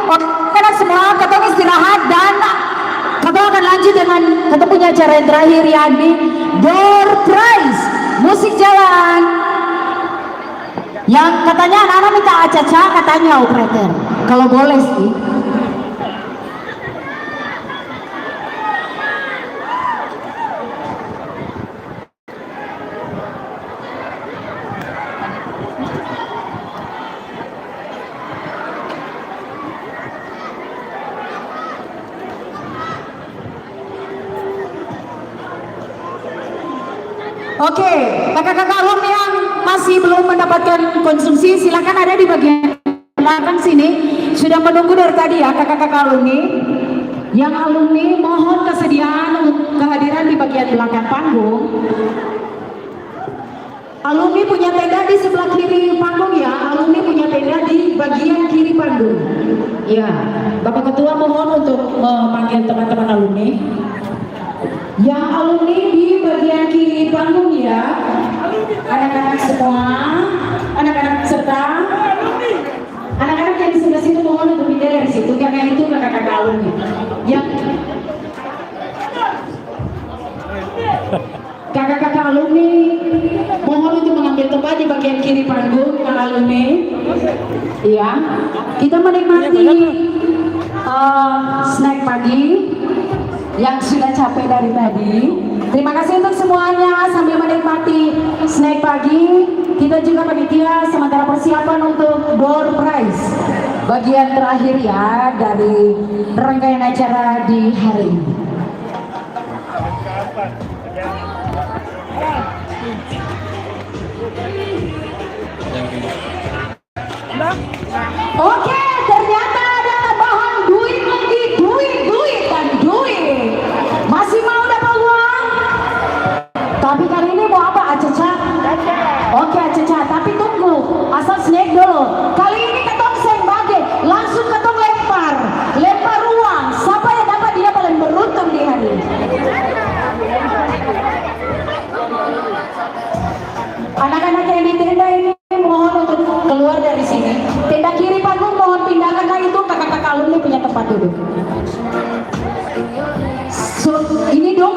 oke semua, ketemu istirahat dan kita akan lanjut dengan kita punya acara yang terakhir yakni door prize musik jalan. Yang katanya anak-anak minta acaca, katanya operator. Kalau boleh sih. Oke, kakak-kakak alumni yang masih belum mendapatkan konsumsi silakan ada di bagian belakang sini. Sudah menunggu dari tadi ya kakak-kakak alumni. Yang alumni mohon kesediaan untuk kehadiran di bagian belakang panggung. Alumni punya tenda di sebelah kiri panggung ya. Alumni punya tenda di bagian kiri panggung. Ya, Bapak Ketua mohon untuk memanggil teman-teman alumni. Yang alumni di bagian kiri panggung ya, anak-anak semua, anak-anak serta anak-anak yang di sebelah situ mohon untuk pindah dari situ karena itu kakak-kakak alumni. Yang kakak-kakak alumni mohon untuk mengambil tempat di bagian kiri panggung yang alumni. Iya, kita menikmati snack pagi yang sudah capek dari tadi. Terima kasih untuk semuanya sambil menikmati snack pagi. Kita juga panitia sementara persiapan untuk door prize bagian terakhir ya dari rangkaian acara di hari ini. Oke, ternyata ada tambahan duit lagi, duit dan duit. Masih mau dapat uang? Tapi kali ini mau apa? Acaca? Oke acaca, tapi tunggu, asal snack dulu. Kali ini ketong sembage, langsung ketong lempar uang. Siapa yang dapat dia paling beruntung di hari ini? Anak-anak yang di tenda ini mohon untuk keluar dari sini. Tenda kiri panggung mohon pindahkan, karena itu kakak-kakak alumni punya tempat duduk. Ini dong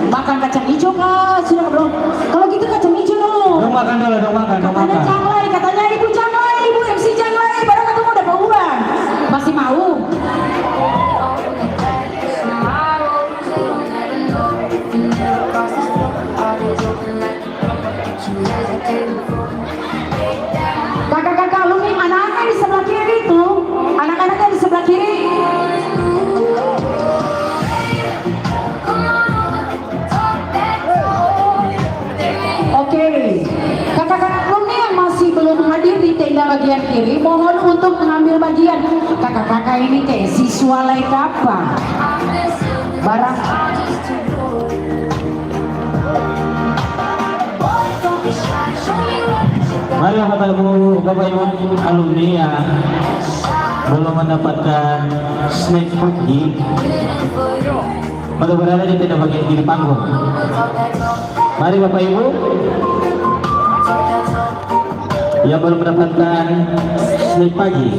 makan kacang hijau kah? Sudah belum? Kalau gitu kacang hijau dong. Dong makan dulu, dong makan. Katanya ibu jangan, ibu MC jangan, baru ketemu udah uang. Masih mau? Kakak-kakak alumni, anak-anak di sebelah kiri itu, anak-anaknya di sebelah kiri. Oke, kakak-kakak alumni yang masih belum hadir di tenda bagian kiri, mohon untuk mengambil bagian. Kakak-kakak ini kayak siswa lain apa? Barang. Mari Bapak Ibu alumni yang belum mendapatkan snack pagi, berada di tenda bagian kiri panggung. Mari Bapak Ibu yang belum mendapatkan snack pagi.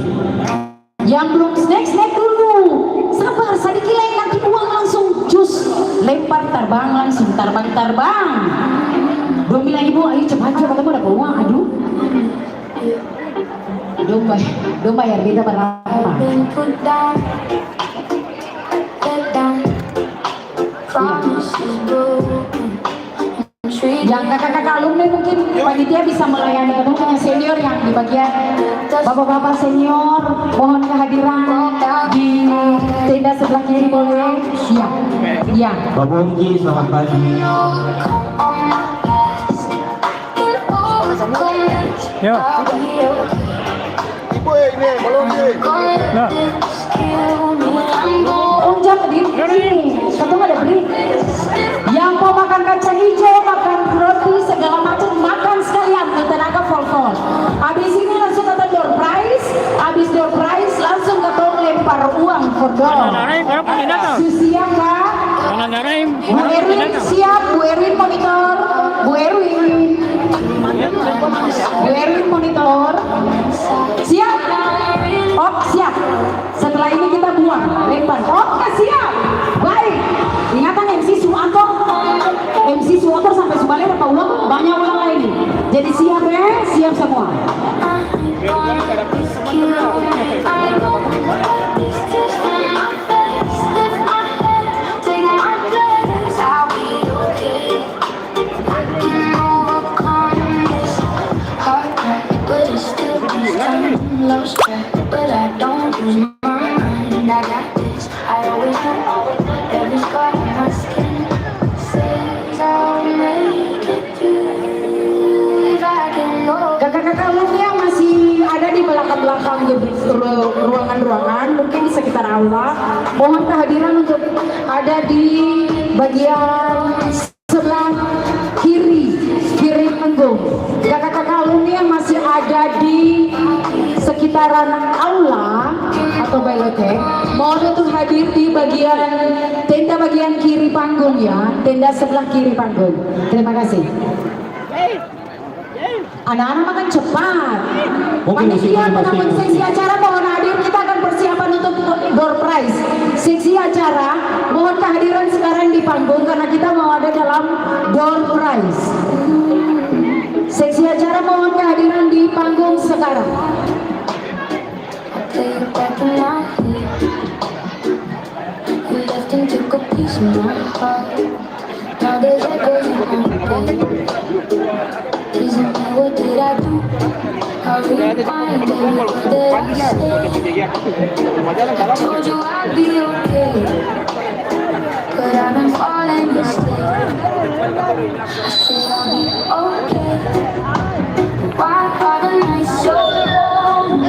Yang belum snack dulu. Sabar, sedikit lagi nanti uang langsung cus. Lempar terbang langsung, terbang. Belum bilang ibu, ayo cepat kamu dapat uang, aduh. Dong bayar kita berapa? Yang kakak-kakak alumni mungkin panitia bisa melayani ketemu dengan senior yang di bagian bapak-bapak senior, mohon kehadiran di tenda sebelah kiri boleh. Siap. Ya. Pak Bongki, selamat pagi. Ya. Ibu ini, belum sih. Nah. Oh, jangan di sini. Satu ada beri. Yang mau makan kacang hijau, makan roti, segala macam makan sekalian. Tenaga vol-vol. Habis ini langsung kata door prize. Habis door prize langsung ketemu lempar uang for door. Siap kak? Bu Erwin siap. Bu Erwin monitor. Bu Erwin. Bu Erwin monitor. Siap? Oh siap. Setelah ini kita buang lempar. Oke siap. Baik. Ingatan MC Suwanto. MC Suwanto sampai Subale berapa ulang? Banyak ulang lain. Jadi siap ya? Siap semua. But I don't lose my mind. I got this. I always know every scar on my skin says I'll make it through if I can know. Kakak-kakak alumni yang masih ada di belakang-belakang ruangan-ruangan, mungkin di sekitar aula, mohon kehadiran untuk ada di bagian sebelah kiri panggung. Kakak-kakak alumni yang masih ada di sekitaran aula atau bailotek, mohon untuk hadir di bagian tenda bagian kiri panggung ya, tenda sebelah kiri panggung. Terima kasih. Anak-anak makan cepat. Panitia penanggung seksi acara mohon hadir, kita akan persiapan untuk door prize. Seksi acara mohon kehadiran sekarang di panggung karena kita mau ada dalam door prize. Seksi acara mohon kehadiran di panggung sekarang. Play it back in my head. You left and took a piece of my heart. Now there's echoes in my head. Isn't that what did I do? I rewind every that I said. I told you I'd be okay, but I've been falling instead. I said I'll be okay. Why are the nights so long?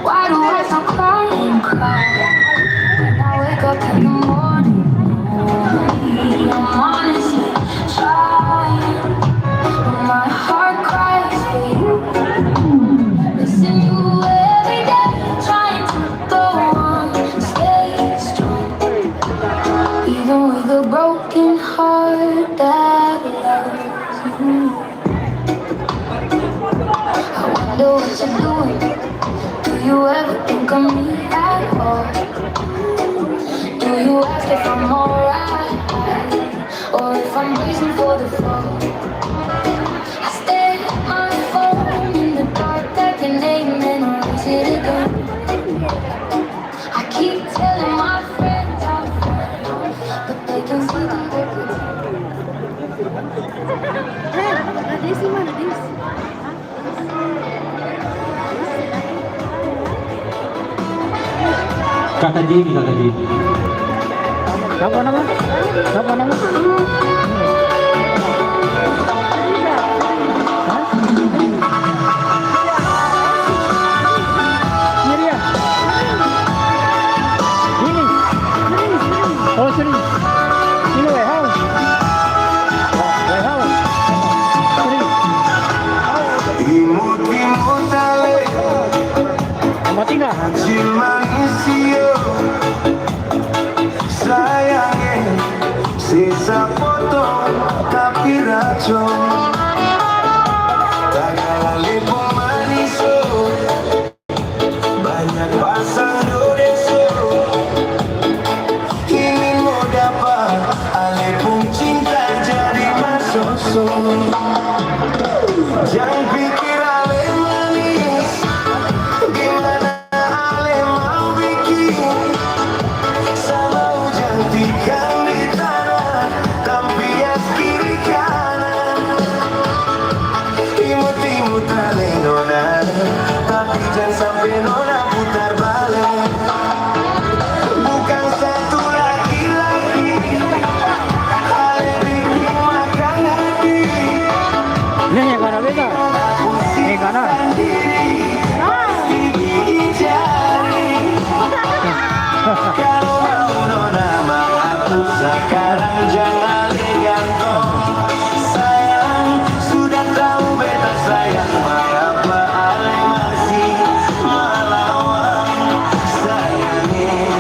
Why do I still cry and cry when I wake up in the morning? I'm honestly trying, but my heart cries for you. Missing you every day, trying to go on, stay strong. Even with a broken heart that loves you. I wonder what you're doing. Do you ever think of me at all? Do you ask if I'm alright, or if I'm waiting for the fall? I stare at my phone in the dark, type your name and erase it again. I keep telling my friends I'm fine, but they can see the Kakak Jimmy, kakak Jimmy. Apa nama? Apa nama? Ini dia. Ini. Oh, sini. Ini warehouse. Warehouse. Sini. Mati nggak? Sayangnya sisa foto tapi racun Tagalali manis banyak pasang dodeso ini modal sekarang jangan digantung. Sayang, sudah tahu beta sayang, mengapa ale masih melawan? Sayangin,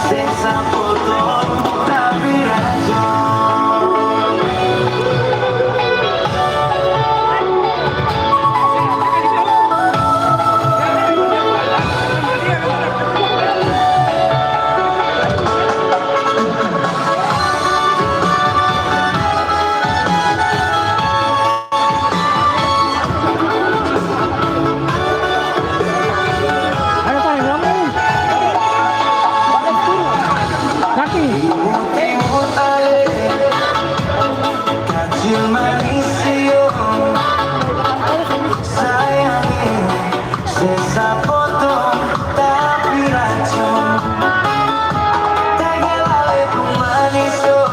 sesa potong tapi racun. Timut ale, kecil manis siung. Sayangin, sesa potong tapi racun. Tegel ale pun manis oh,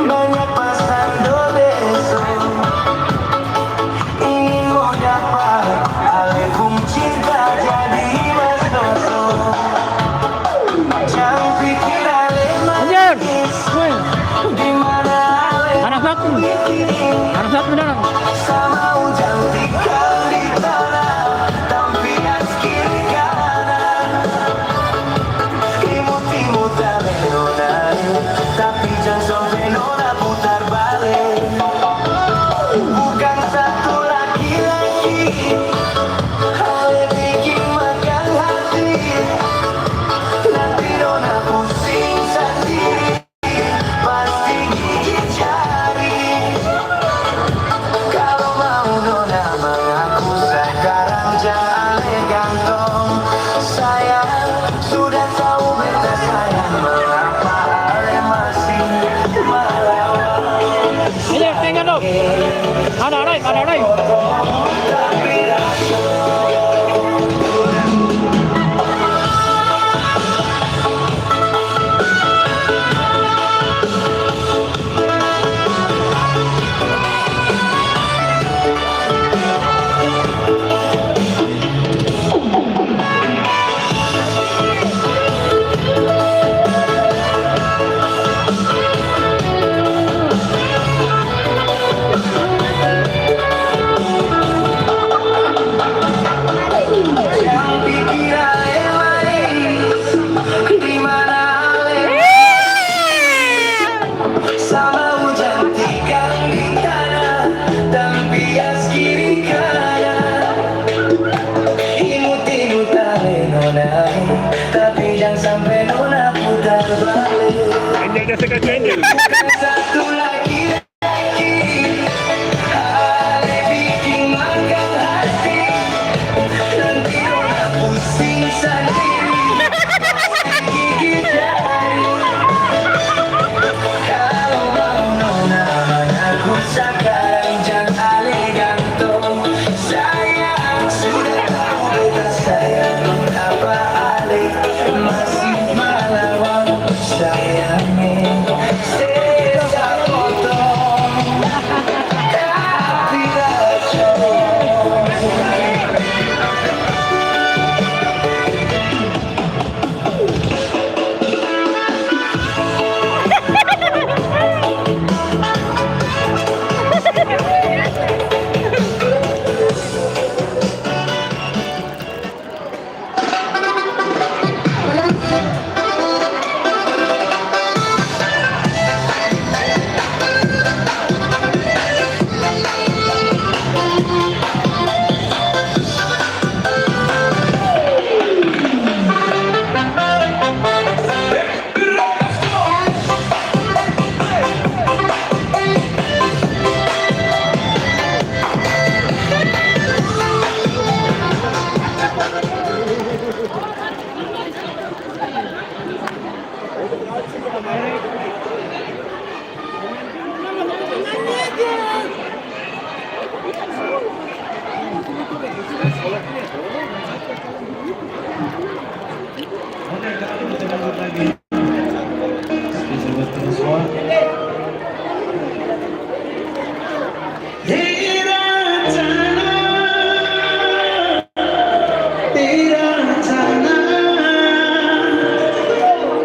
banyak pasan do besok. Ingin mau dapat ale pun cinta jadi mas doso. Jangan pikir ale manis, di mana ale sama hujan tinggal di tanah, tapi as kiri kanan. Imut-imut ale nona, tapi jangan sampai nona putar balik. Bukan satu laki-laki, ale bikin makan hati. Nanti nona pusing sendiri, pasti gigit jari. Kalau mau nona mengaku sekarang jangan gantung. Sayang, sudah tahu beta sayang, mengapa ale masih melawan? Tapi jangan pikir ale manis, di mana ale sama hujan tikam di tanah, tapi as kiri kanan. Imut-imut ale nona, tapi jangan sampai nona putar balik. Bukan satu laki-laki, ale bikin makan hati. Nanti nona pusing sendiri, gigit jari. Kalau mau nona mengaku sekarang jangan ale gantung. Sayang, sudah tahu beta sayang, mengapa ale masih melawan? Sayangin, sesa potong tapi racun.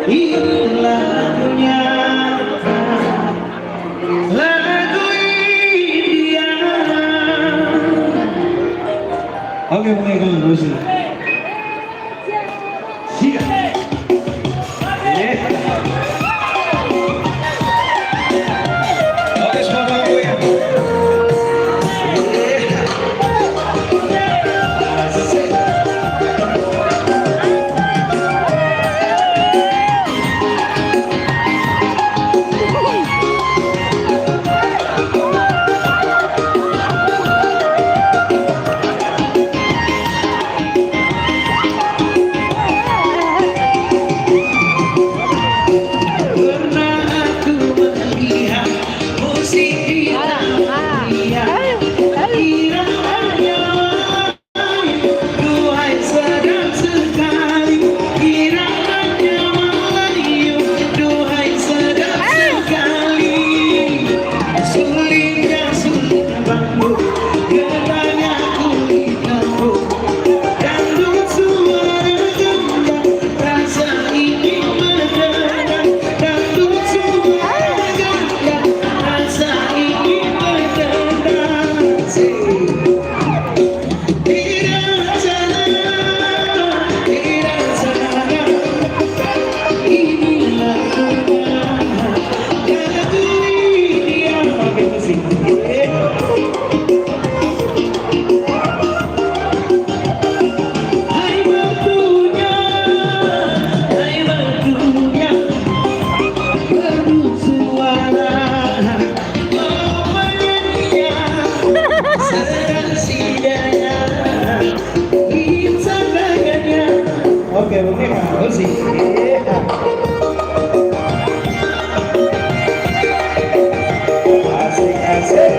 Itulah Oke, mengenai Rosi. Siap. Oke, semua bangku ya. Oke, oke, Rosi. Asik, asik.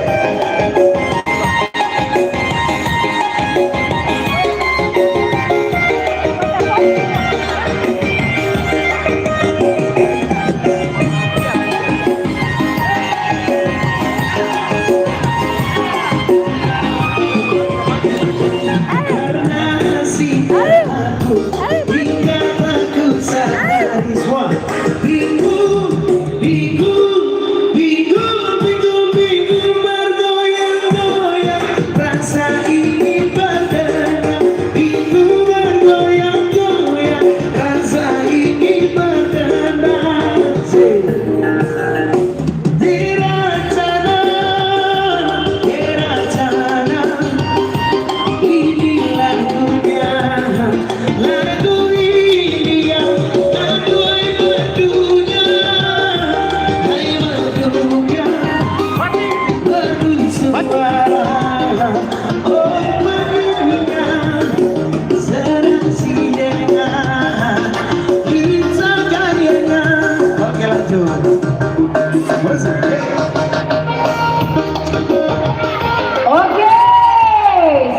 Oke,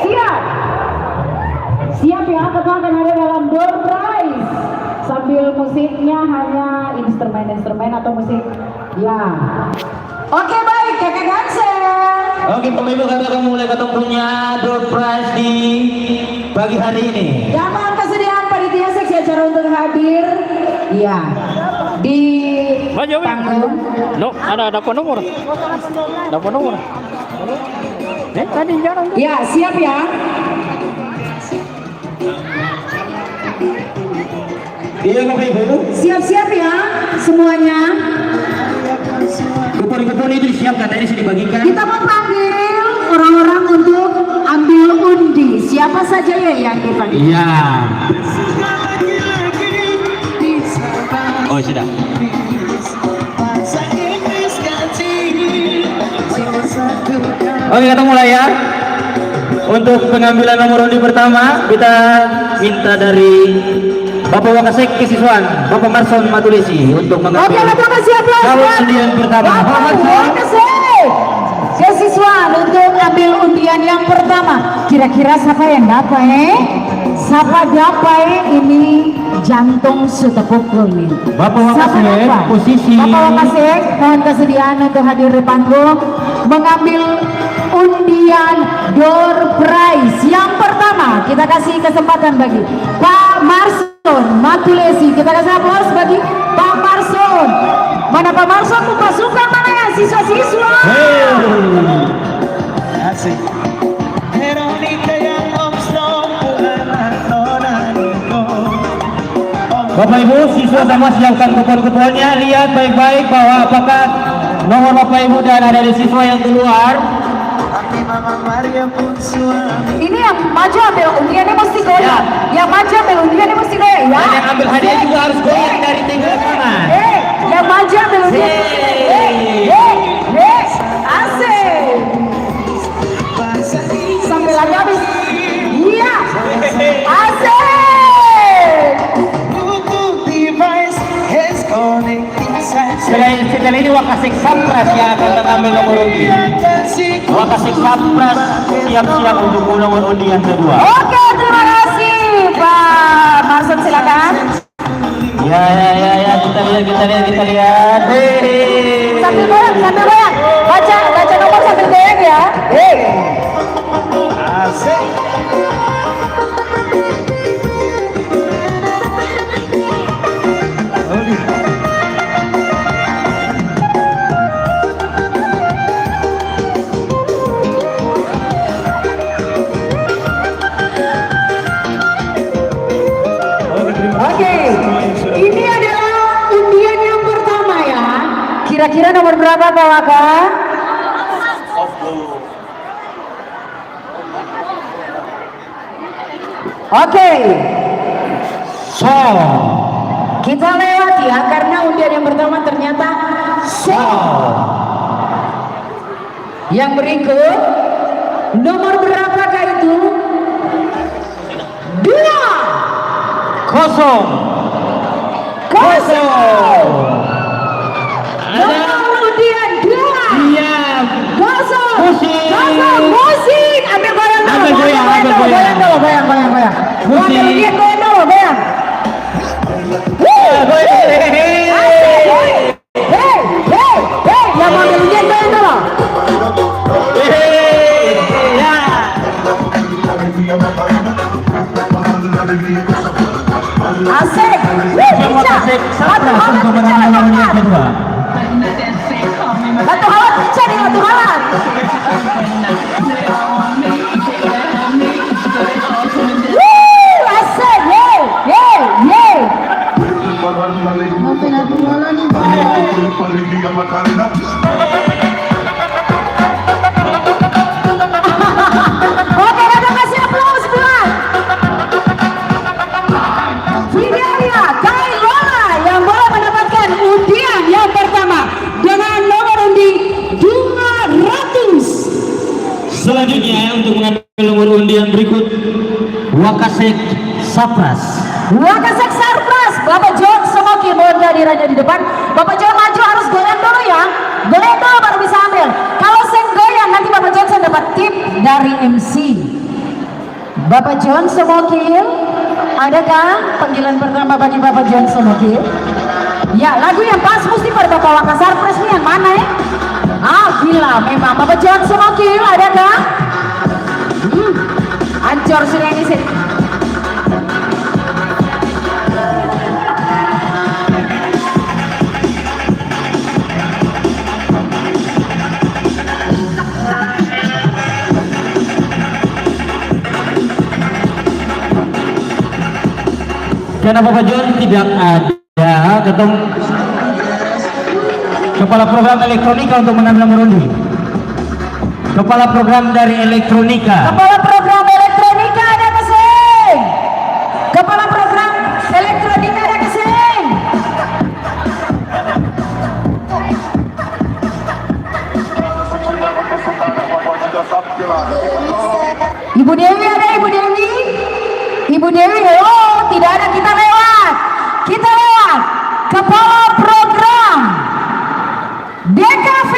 siap. Siap ya, kita akan ada dalam door prize. Sambil musiknya hanya instrumen-instrumen atau musik. Ya. Oke, baik, kakak Gansel. Oke, Bapak Ibu, kami akan mulai ketemunya door prize di pagi hari ini. Jangan kesediaan panitia seksi acara untuk hadir. Ya. Di panggung. No, ada apa nomor? Ada apa nomor? Tadi jarang. Ya, siap ya. Iya, Bapak Ibu. Siap-siap ya semuanya. Kupon-kupon itu disiapkan, tadi sudah dibagikan. Kita mau panggil orang-orang untuk ambil undi. Siapa saja ya yang dipanggil? Iya. Oh, sudah. Oke, kita mulai ya. Untuk pengambilan nomor undi pertama, kita minta dari Bapak Wakasek Kesiswaan, Bapak Marson Matulisi untuk mengambil. Oke, kita kasih aplaus. Kalau undian pertama, Bapak Wakasek Kesiswaan untuk ambil undian yang pertama. Kira-kira siapa yang dapat? Siapa dapat ini jantung setepuk kuning? Bapak Wakasek, posisi. Bapak Wakasek, mohon kesediaan untuk hadir di panggung mengambil undian door prize yang pertama. Kita kasih kesempatan bagi Pak Marson Matulesi. Kita kasih aplaus bagi Pak Marson. Mana Pak Marson? Pasukan mana ya siswa-siswa? Asik. Veronica yang Armstrong. Bapak Ibu, siswa sama siapkan kupon-kuponnya. Lihat baik-baik bahwa apakah nomor Bapak Ibu dan ada di siswa yang keluar. Ini yang maju ambil undiannya mesti goyang. Yang maju ambil undiannya mesti goyang ya. Dan yang ambil hadiah juga harus goyang dari tingkat kanan. Yang maju ambil undiannya. Asik. Sampai lagi habis. Iya. Asik. Setelah ini Wakasek Sapras yang akan mengambil nomor undi. Wakasek Sapras siap-siap untuk nomor undi yang kedua. Oke, terima kasih Pak Marson, silakan. Ya, kita lihat. Sambil goyang. Baca nomor sambil goyang ya. Asik. Oke, ini adalah undian yang pertama ya. Kira-kira nomor berapa Pak Waka? Oke, kita lewat ya karena undian yang pertama ternyata Yang berikut nomor berapakah itu? 2-0. Nomor undian 2. Iya. 0. Musik. Musik. Ambil goyang dulu. Goyang. Ambil undian goyang dulu, goyang. Hey, yang mau ambil undian goyang dulu. Asik. Satu halat pecah nih, satu halat. Asik. Oke, kita kasih aplaus buat Fidelia Kailola yang boleh mendapatkan undian yang pertama dengan nomor undi 200. Selanjutnya untuk mengambil nomor undian berikut Wakasek Sapras. Wakasek Sapras, Bapak John Semoki mohon kehadirannya di depan. Bapak John maju, harus goyang dulu ya. Goyang dulu baru bisa ambil. Kalau sen goyang nanti Bapak Johnson dapat tip dari MC. Bapak John Semokil, adakah panggilan pertama bagi Bapak John Semokil? Ya, lagu yang pas mesti pada Bapak Wakasek Sapras nih yang mana ya? Gila memang. Bapak John Semokil, adakah? Ancur sudah ini sih. Karena Bapak John tidak ada ketemu kepala program elektronika untuk mengambil nomor undi. Kepala program dari elektronika. Kepala program elektronika ada kesing. Kepala program elektronika ada kesing. Ibu Dewi ada, Ibu Dewi? Ibu Dewi, oh tidak ada, kita lewat. Kepala program DKV.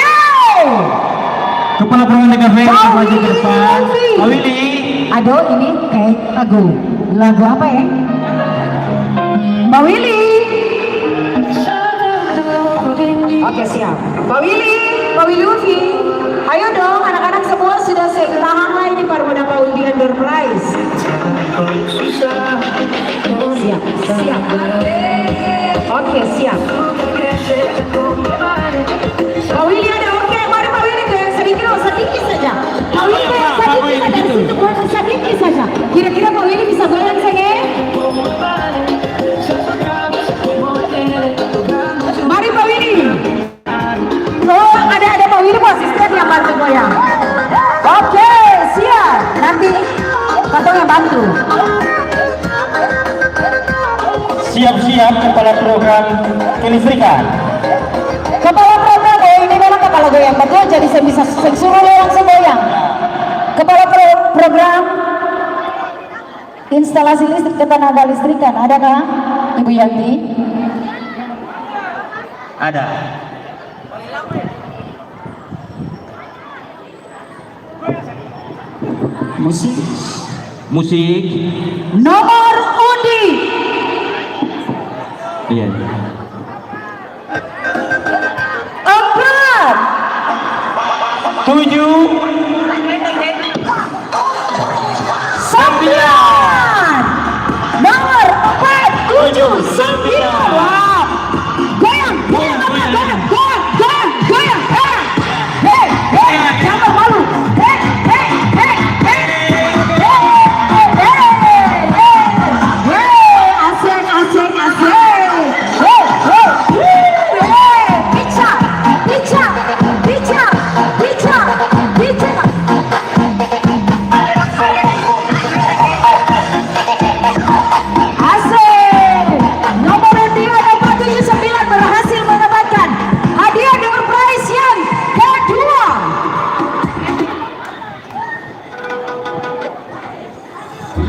Kepala program DKV maju ke depan. Pak Willy. Aduh, ini kayak lagu apa ya? Mbak Willy. Oke, siap. Mbak Willy Ufi. Ayo dong, anak-anak semua sudah tahan lah ini baru mendapat undian door prize. Siap. Oke, siap. Pak Willy ada, oke. Mari Pak Willy goyang sedikit saja. Pak Willy goyang sedikit saja, dari situ goyang sedikit saja. Kira-kira Pak Willy bisa goyang, sayang? Mari Pak Winnie. Oh, ada Pak Winnie, Pak asisten yang bantu goyang. Oke, siap. Nanti Katong yang bantu. Siap-siap kepala program kelistrikan. Kepala program, oh ini memang kepala goyang betul, jadi saya bisa suruh langsung goyang. Kepala program instalasi listrik ketenaga listrikan, adakah Ibu Yanti? Ada. Musik. Nomor undi. Iya. 4, 7, 9. Nomor 4, 7, 9. Wow. Goyang. Hey, jangan malu.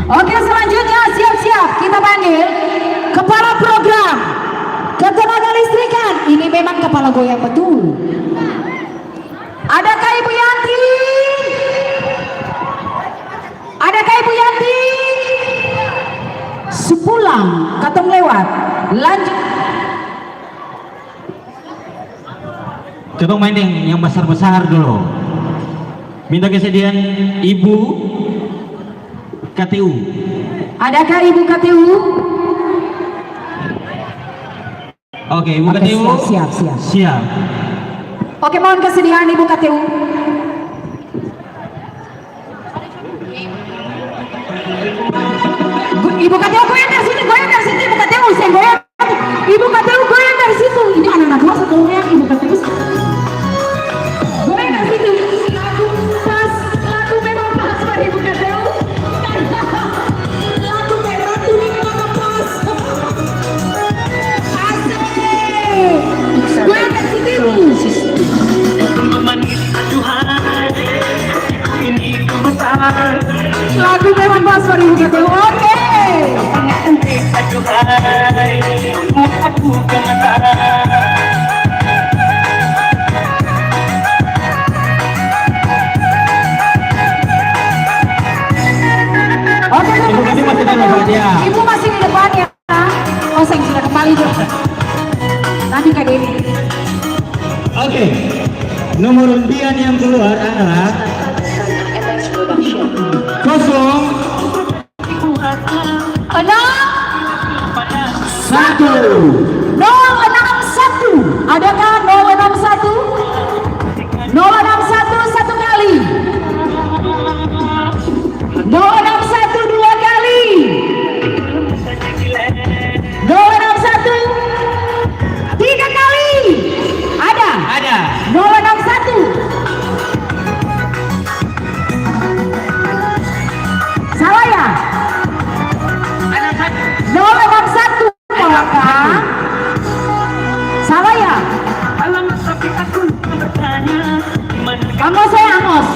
Oke, selanjutnya siap-siap kita panggil kepala program ketenaga listrikan. Ini memang kepala goyang betul. Adakah Ibu Yanti? Sepulang Katong lewat. Lanjut. Coba main yang besar-besar dulu. Minta kesediaan Ibu KTU. Adakah Ibu KTU? Oke, Ibu KTU. Siap. Oke, mohon kesediaan Ibu KTU. Ibu KTU goyang dari sini, Ibu KTU saya goyang. Ibu KTU goyang dari situ. Ini anak-anak gua satu goyang, Ibu KTU. Goyang dari situ. Lagu memang pas pada Ibu KTU. Lagu memang pas. Asik. Goyang dari situ. Lagu memang pas pada Ibu KTU. Oke. Ibu masih di depan ya. Oh, saya sudah kembali dulu. Nanti Kak Dewi. Oke. Nomor undian yang keluar adalah 061. Adakah 061? 061 satu kali. 061 dua kali. 061 tiga kali. Ada. 061. Salah ya? 061 Kakak. Salah ya? Amos saya Amos.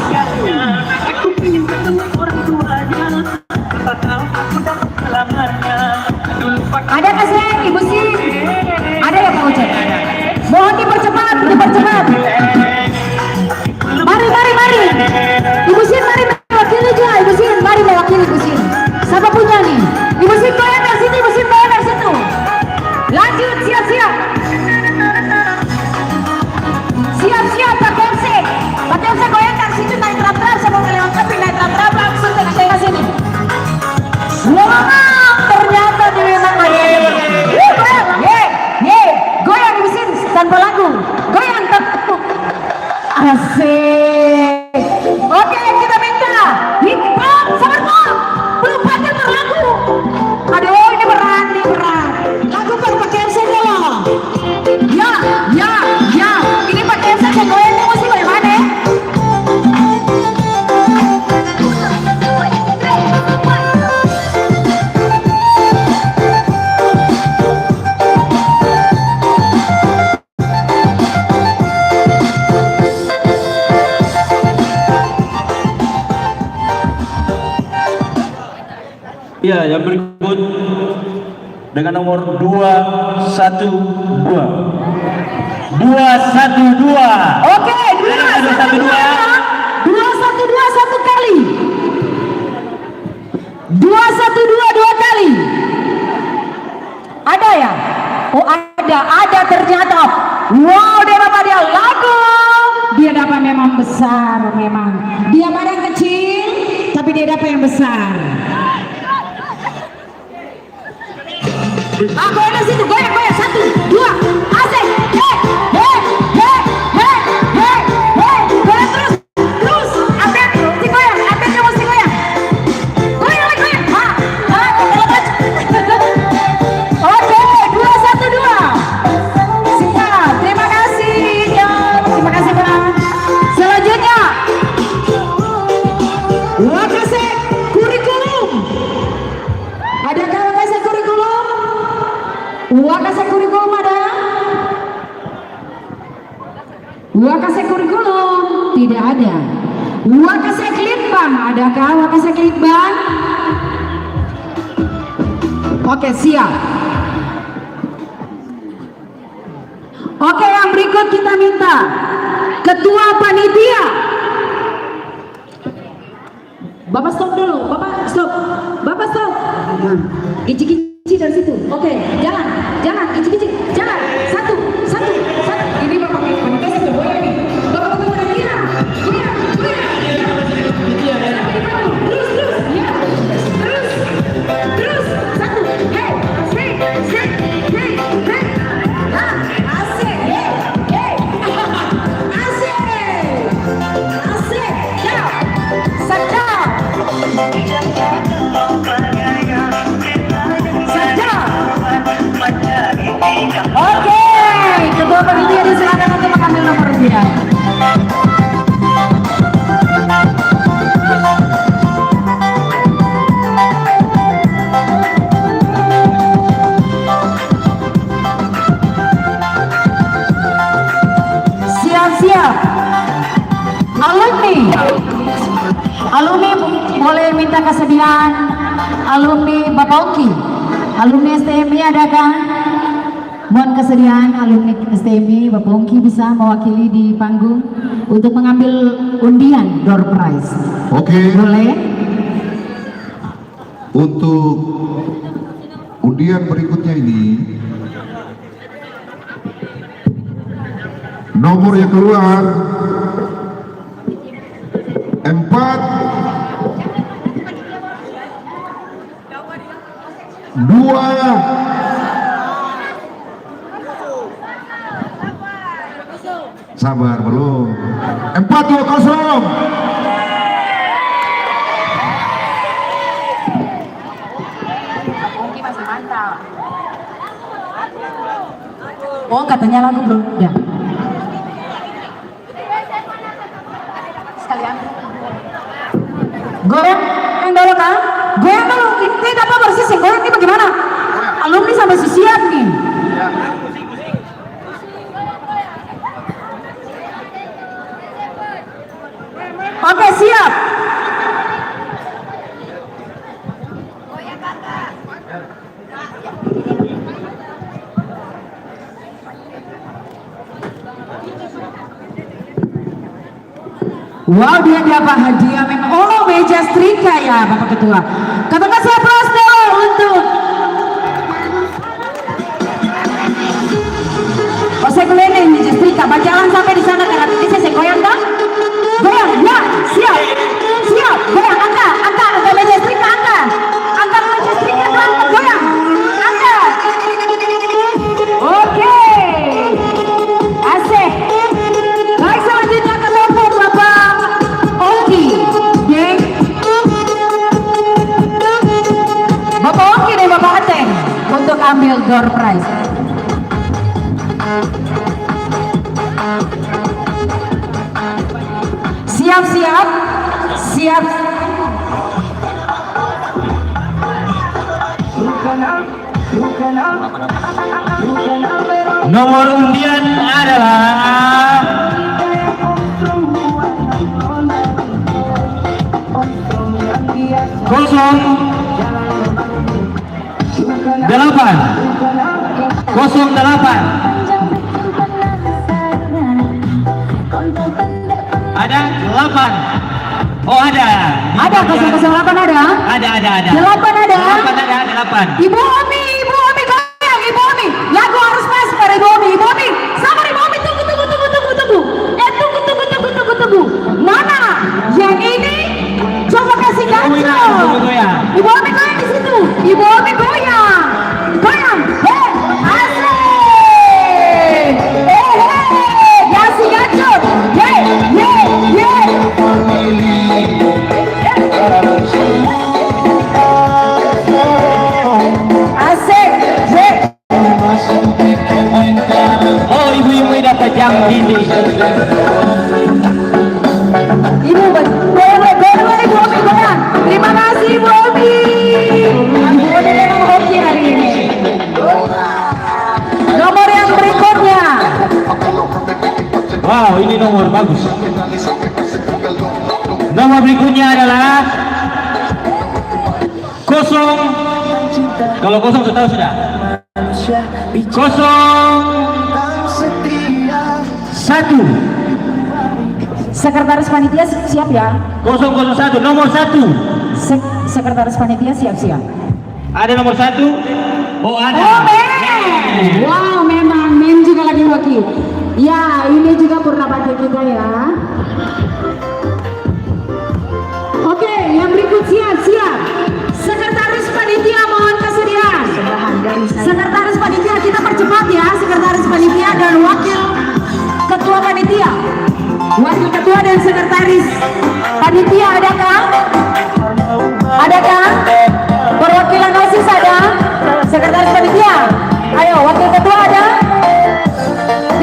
Ada kasih Ibu sih? Ada ya Pak Ucap? Mohon dipercepat. Mari. Ibu Sin mari mewakili juga. Ibu Sin mari mewakili Ibu Sin. Siapa punya nih? Ibu Sin goyang dari sini, Ibu Sin goyang dari situ. Lanjut, siap. Siap Pak Kemse. Pak Kemse goyang dari situ naik trap-trap sama ngelewat tapi naik trap-trap langsung ke sini. Wah, ternyata dia memang goyang Ibu Sin tanpa lagu. Goyang tanpa. Asik. Oke, kita minta hip hop sama pop. Belum pandai berlagu. Aduh, ini berat. Lagu baru pakai MC dulu. Ya, yang berikut dengan nomor 212. 212. Oke, 212 satu kali. 212 dua kali. Ada ya? Oh ada ternyata. Wow, dia dapat dia lagu. Dia dapat memang besar memang. Dia badan kecil, tapi dia dapat yang besar. Goyang di situ, goyang, 1, 2, asik. Goyang terus. Apet, si goyang, apetnya mesti goyang. Goyang lagi, goyang. Oke, 212. Siap, terima kasih. Ya, terima kasih Bang. Selanjutnya, Wakase kurikulum. Adakah Wakase kurikulum? Wakase kurikulum ada? Wakase kurikulum tidak ada. Wakase klitbang, adakah Wakase klitbang? Oke, siap. Oke, yang berikut kita minta Ketua Panitia. Bapak stop dulu, Bapak stop. Gici-gici dari situ. Oke, jangan gici-gici. Jangan. Satu. Ini Bapak panitia satu goyang nih. Bapak ketua panitia. Goyang. Terus. Ya. Terus. Satu. Hey. Asik. Asik. Ya. Sadar. Oke, ketua panitia disilakan untuk mengambil nomor undian. Siap. Alumni boleh minta kesediaan alumni Bapak Oki. Alumni STMI adakah? Mohon kesediaan alumni STMI Bapak Oki bisa mewakili di panggung untuk mengambil undian door prize. Oke. Boleh? Untuk undian berikutnya ini, nomor yang keluar 4, 2, sabar belum, 420. Masih mantap. Oh, katanya lagu bro. Ya. Sekalian. Goyang dulu kan? Goyang dulu. Ini apa persis ya? Goyang ini bagaimana? Alumni sampai siap nih. Oke, siap. Wow, dia dapat hadiah memang. Oh, meja setrika ya Bapak Ketua. Katakan saya aplaus dulu untuk saya kelihatan meja setrika. Jangan sampai di sana karena ini saya goyang kan? Goyang, ya, siap. Goyang, angkat meja setrika, angkat meja setrika, angkat, goyang, angkat. Oke, asik. Baik, selanjutnya ke telepon Bapak Oki, geng. Bapak Oki dan Bapak Ateng untuk ambil door prize. Siap. Nomor undian adalah 0 Ada 8. Oh ada. Ada 008 ada. Ada. 8 ada. 8. Ibu Omi goyang, Ibu Omi. Lagu harus pas pada Ibu Omi. Ibu Omi, sabar Ibu Omi, tunggu. Tunggu. Mana? Yang ini? Coba kasih ganco. Ibu Omi goyang di situ. Ibu Omi goyang. Hei, asik. Kasih ganco. Asik. Oh, ibu-ibu dapat jam ini. Ibu, boleh Ibu Omi goyang. Terima kasih Ibu Omi. Ibu Omi memang hoki hari ini. Nomor yang berikutnya. Wow, ini nomor bagus. Nomor berikutnya adalah 0. Kalau 0 sudah tahu sudah. 01. Sekretaris panitia siap ya? 001 nomor 1. Sekretaris panitia siap. Ada nomor 1? Oh ada. Oh, Men. Wow, memang Men juga lagi hoki. Ya, ini juga purnabakti kita ya. Oke, yang berikut siap. Sekretaris panitia mohon kesediaan. Sekretaris panitia kita percepat ya. Sekretaris panitia dan wakil ketua panitia. Wakil ketua dan sekretaris panitia adakah? Perwakilan OSIS ada? Sekretaris panitia? Ayo, wakil ketua ada?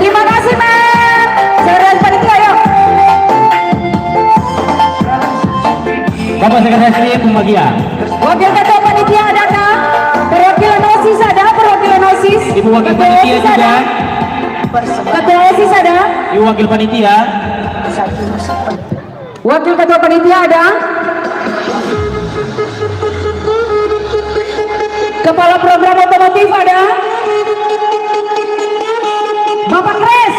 Terima kasih, Men. Sekretaris panitia, ayo. Bapak sekretaris panitia pembagian. Wakil ketua panitia adakah? Perwakilan OSIS ada? Perwakilan OSIS? Ibu wakil panitia juga. Ketua OSIS ada? Ibu wakil panitia. Wakil ketua panitia ada? Kepala program otomotif ada? Bapak Kres,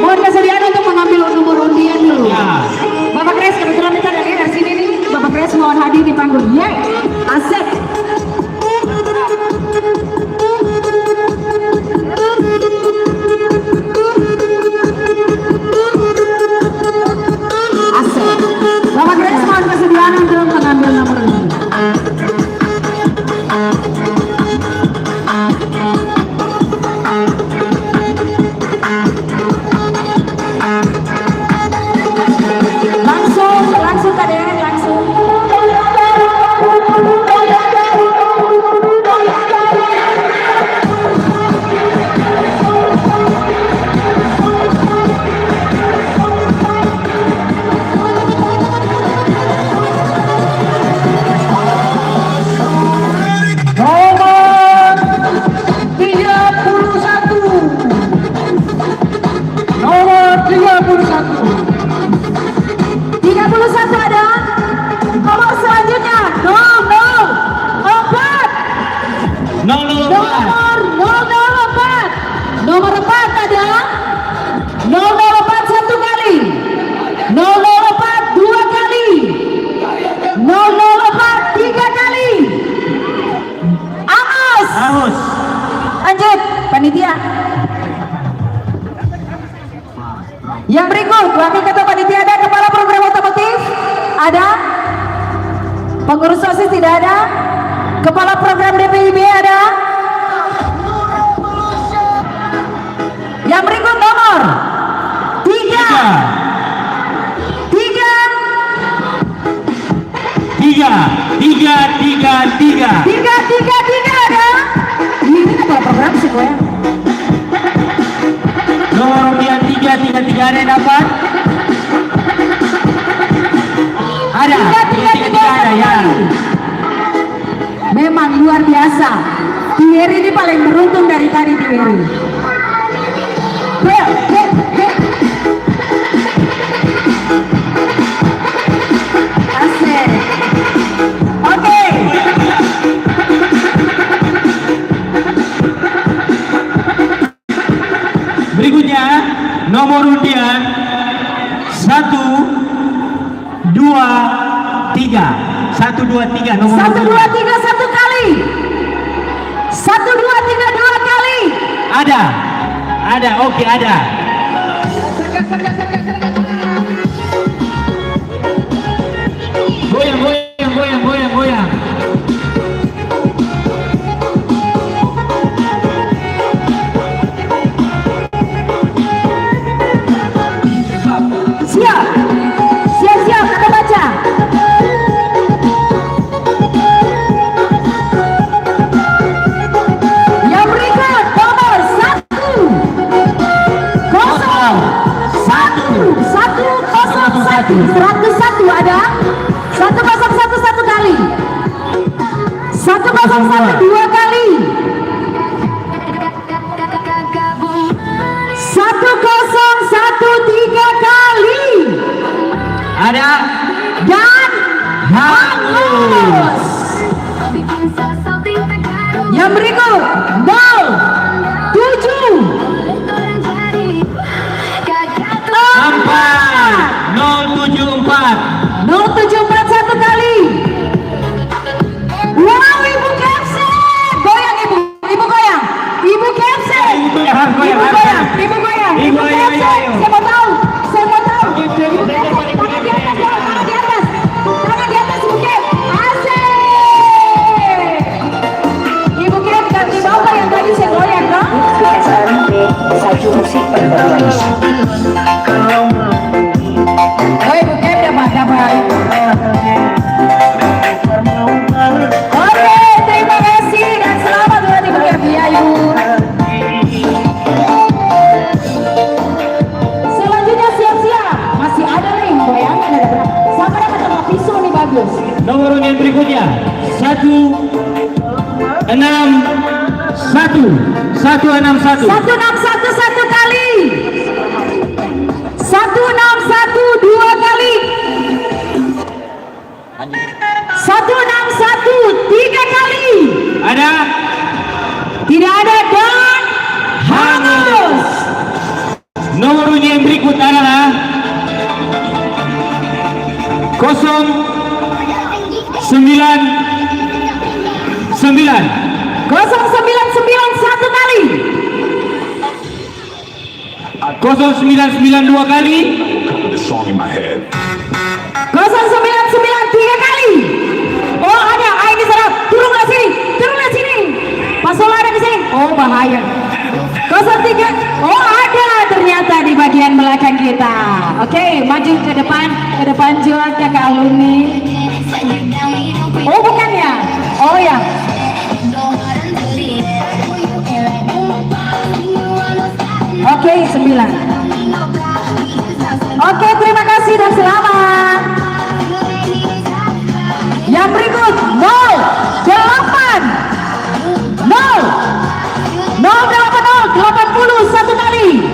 mohon kesediaan untuk mengambil nomor undian dulu. Ya. Bapak Kres, kebetulan kita dari sini nih. Bapak Kres mohon hadir di panggung. Asik. Bapak Kres mohon kesediaan untuk mengambil nomor undian. Langsung Kak, langsung. Nomor 4 ada 004 1 kali, 004 2 kali, 004 3 kali. Amos. Lanjut panitia. Yang berikut wakil ketua panitia ada, kepala program otomotif ada, pengurus OSIS tidak ada, kepala program DPIB ada. Yang berikut nomor 3 ada. Ini kepala program sih gue. Nomor undian 333 ada yang dapat? Ada. 333 ada ya. Memang luar biasa. Thierry ini paling beruntung dari tadi Thierry. Asik. Oke. Berikutnya nomor undian 1, 2, 3. 1, 2, 3 nomor 1, 2, 3 satu kali. 1, 2, 3 dua kali. Ada, oke ada. Goyang. Siap, kita baca. Yang berikut nomor 101 ada. 101 satu kali. 101 dua kali. 101 tiga kali. Ada Dan hangus. Yang berikut 074 satu kali. Wow, Ibu KFC. Goyang Ibu. Ibu goyang. Ibu KFC. Ibu goyang. Saya mau tahu. Tangan di atas. Ibu Kev. Asik. Ibu Kev ganti bapak yang tadi saya goyang, dong. Satu musik berbaris. Oh, Ibu Kev dapat. Oke, terima kasih dan selamat buat Ibu Kev ya, Ibu. Selanjutnya siap-siap. Masih ada nih, goyangan ada berapa? Sama dapat tempat pisau nih bagus. nomor undian berikutnya 161 satu kali. 161 dua kali. 161 tiga kali. ada. Tidak ada dan hangus. Nomor undian berikut adalah 099 satu kali. 099 dua kali. 099 tiga kali. Oh ada, ini sana. Turunlah sini. Pasola ada di sini. Oh bahaya. 03. Oh ada ternyata di bagian belakang kita. Oke, maju ke depan juga kakak alumni. Oh bukan ya? Oh ya. Oke, 9. Oke, terima kasih dan selamat. Yang berikut 80 satu kali.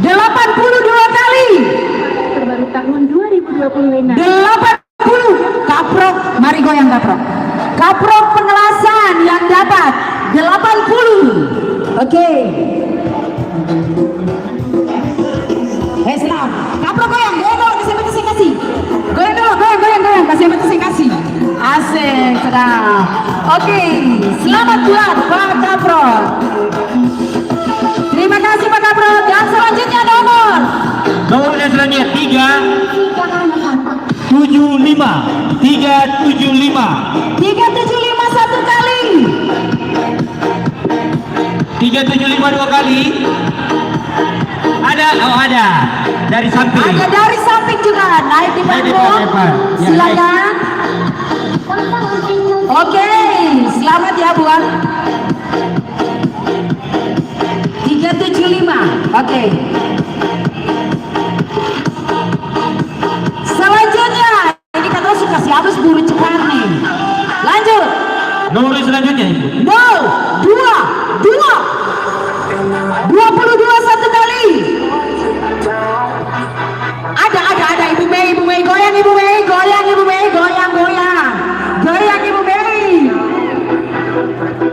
82 kali. Terbaru tahun 2026. 80 kaprok, mari goyang kaprok. Kaprok pengelasan yang dapat 80. Oke. Selam. Kaprok goyang dulu, kasih. Goyang dulu, kasih. Asik, sedap. Oke, selamat buat Pak Kaprok. Terima kasih Pak Kaprok. Dan selanjutnya nomor yang selanjutnya 375 satu kali. 375 dua kali. Ada dari samping. Ada dari samping juga. Naik di panggung. Ya, Silakan. Oke, selamat ya buat 375. Oke. Selanjutnya, ini kita suka habis buru cepat nih. Lanjut. Nomor selanjutnya 22 satu kali. Ada Ibu Mei goyang Ibu Mei goyang Ibu Mei.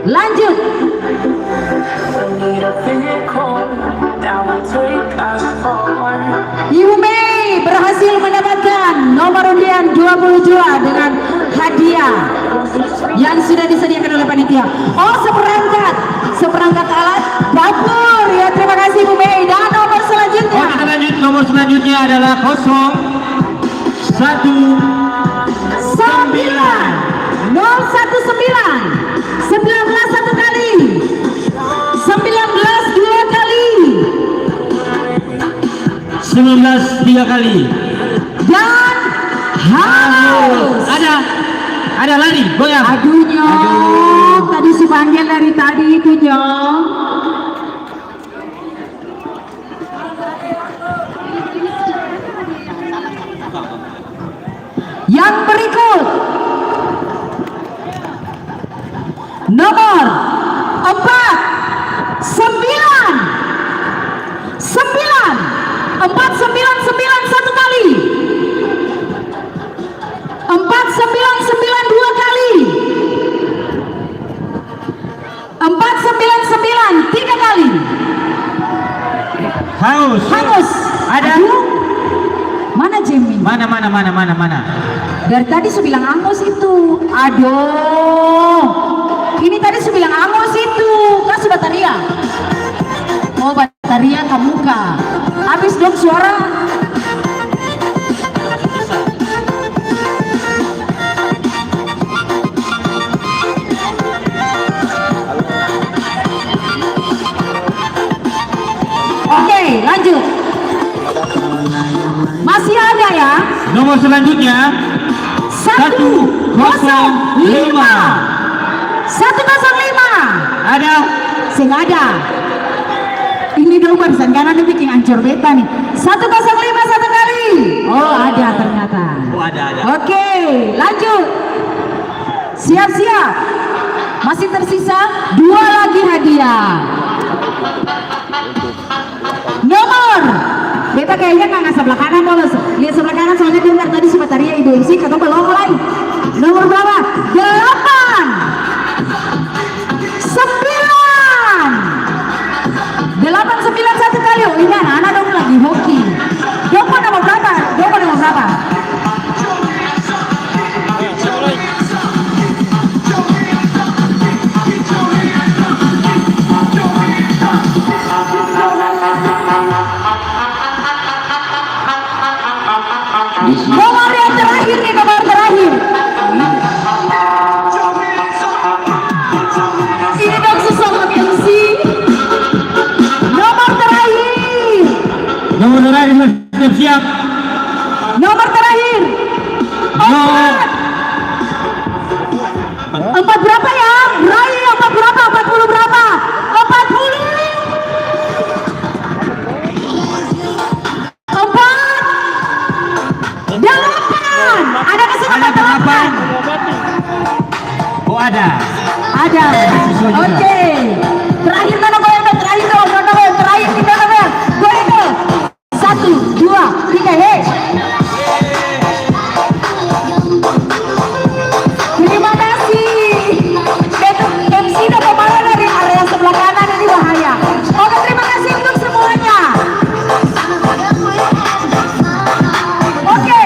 Lanjut. dengan hadiah yang sudah disediakan oleh panitia. Oh, seperangkat alat dapur ya. Terima kasih Bu Mei. Dan nomor selanjutnya. Oh, kita lanjut. Nomor selanjutnya adalah 19 satu kali, 19 dua kali, 19 3 kali. dan harus Ada lari, goyang. aduh Nyong, tadi si panggil dari tadi itu Nyong. Yang berikut nomor 4991 kali, 4992 kali, 499 3 kali. Hangus. Ada. Aduh, mana Jimmy? Mana. Dari tadi saya bilang angus itu. Aduh, ini tadi saya bilang angus itu. Kan sudah bataria. Oh, bataria ke muka. Habis dong suara. Oke, lanjut. Masih ada ya? Nomor selanjutnya 105. 105. Ada? Sing ada. Ini dulu barusan karena dia bikin ancur beta nih. 105 satu kali. Oh, ada ternyata. Oh, ada. Oke, lanjut. Siap-siap. Masih tersisa 2 lagi hadiah. Nomor. Beta kayaknya nggak sebelah kanan kalau lihat sebelah kanan soalnya dengar tadi si bataria ibu MC kata belum mulai. Nomor berapa? 8 9 satu kali. Oh ini anak dong lagi hoki. Dong nomor berapa? Nomor yang terakhir nih, nomor terakhir. Ini dong sesama MC. Nomor terakhir. Siap. Nomor terakhir. 4 berapa ya? Rai 4 berapa? 40 berapa? 40. 8. Ada kesempatan 8. Oh, ada. Oke. Terakhir mana goyang? Terakhir dong. Terakhir kita goyang. Goyang dong. 1, 2, 3. Hei. Terima kasih. MC dapat malah dari area sebelah kanan ini bahaya. Oke, terima kasih untuk semuanya. Oke.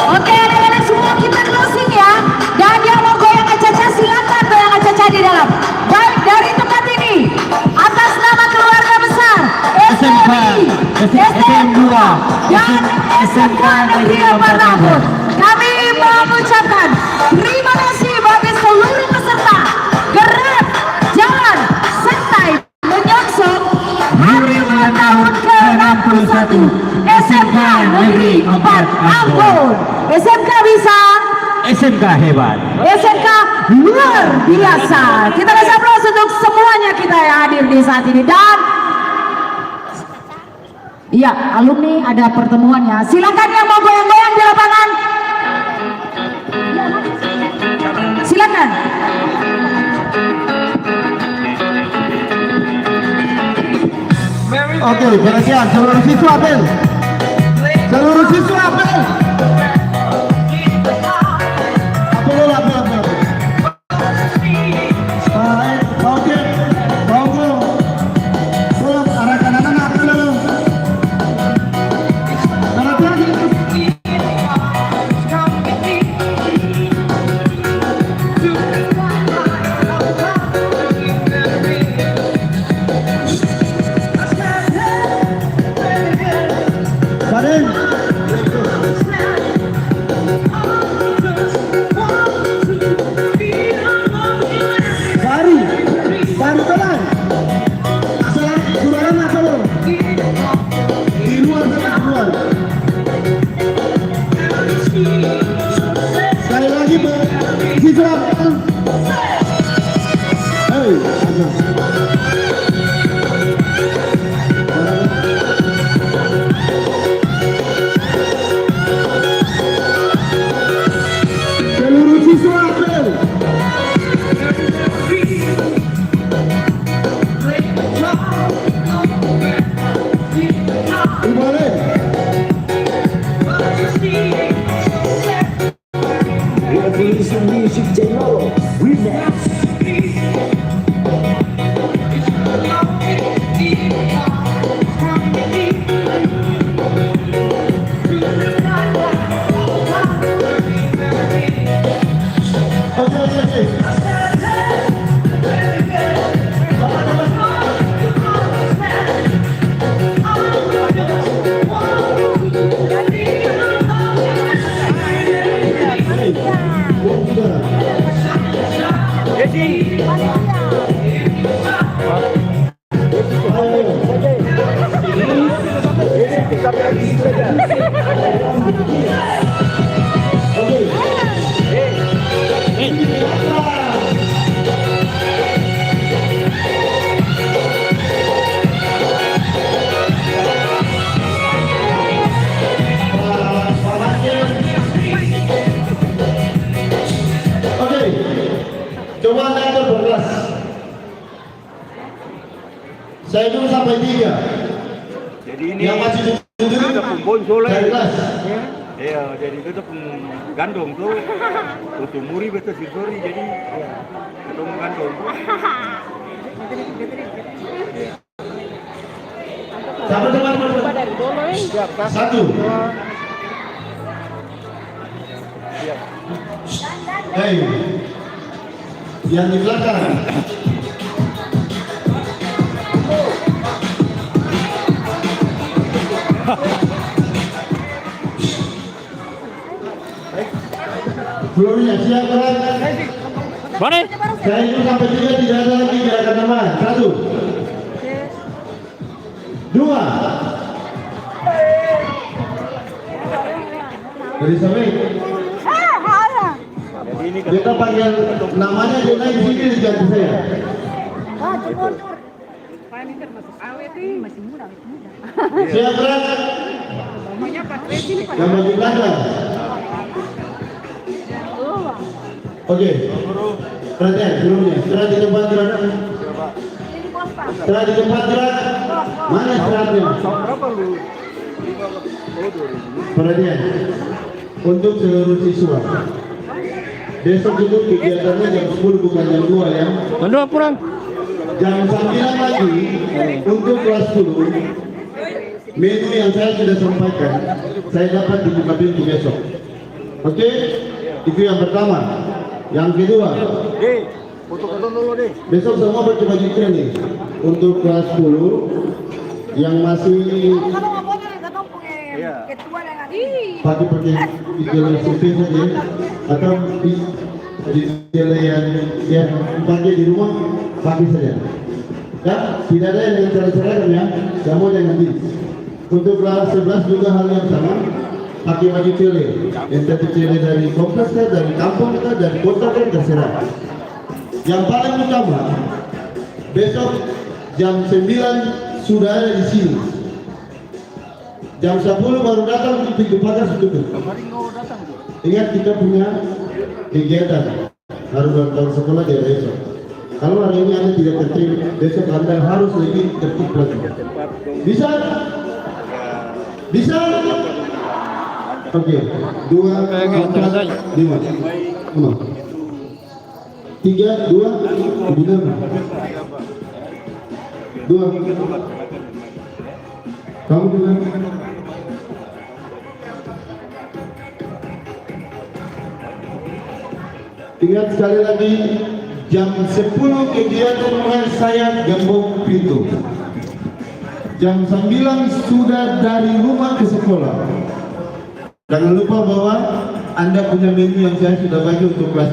Oke, anak-anak semua kita closing ya. Dan yang mau goyang Acaca silakan goyang Acaca di dalam. Baik dari tempat ini, atas nama keluarga besar SMK 2 dan SMK Negeri 4 Lampung, kami mengucapkan terima kasih bagi seluruh peserta. Gerak, jalan, santai, menyongsong hari ulang tahun ke-61 SMK Negeri 4 Lampung. SMK bisa, SMK hebat. SMK luar biasa. Kita kasih aplaus untuk semuanya kita yang hadir di saat ini. Dan iya, alumni ada pertemuannya. Silakan yang mau goyang-goyang di lapangan. Silakan. silakan. Oke, perhatian seluruh siswa apel. Seluruh siswa apel. Apel, apel, apel. Baik, oke. Bagus. Pulang arah kanan apel dulu. Arah kiri. Badan. Baru pelan. Asal suaranya apa lo? Di luar, di luar. Sekali lagi siswa. Hei, seluruh siswa apel. Boleh. Revolution Music Channel Remix. Coba naik ke berkelas. Saya dulu sampai 3. Jadi ini yang masih duduk dari kelas. Iya, jadi itu tuh gandong tuh untuk muri betul sisori jadi ketemu gandong tuh. Sampai teman. Satu. Hei, yang di belakang. Seluruhnya siap gerak. Boleh. Saya itu sampai 3 tidak ada lagi gerakan tambahan. 1, 2. Dari sampai. Kita panggil namanya dia naik di sini diganti saya. Siap gerak. Yang bagi belakang. Oke. Perhatian sebelumnya. Istirahat di tempat gerak. Istirahat di tempat gerak. Mana istirahatnya? Perhatian. Untuk seluruh siswa. Besok itu kegiatannya jam 10 bukan jam 2 ya. Jam 2 pulang. Jam 9 lagi untuk kelas 10. Menu yang saya sudah sampaikan, saya dapat dibuka pintu besok. Oke? Itu yang pertama. Yang kedua, besok semua bercoba training untuk kelas 10 yang masih pakai gejala survei saja atau gejala yang pakai di rumah pakai saja. Ya, tidak ada yang dengan cara-cara ya. Kamu jangan nanti. Untuk kelas 11 juga hal yang sama. Pakai baju tele. Entah tele dari kompleks dari kampung dari kota terserah. Yang paling utama besok jam 9 sudah ada di sini. Jam 10 baru datang pintu pagar tutup. Ingat kita punya kegiatan harus ulang tahun sekolah dia besok. Kalau hari ini Anda tidak tertib, besok Anda harus lebih tertib lagi. Bisa? Bisa? Oke, 2, 4, 5, 6, 3, 2, 2. Kamu juga? Ingat sekali lagi, jam 10 kegiatan saya gembok pintu. Jam 9 sudah dari rumah ke sekolah. Jangan lupa bahwa Anda punya menu yang saya sudah bagi untuk kelas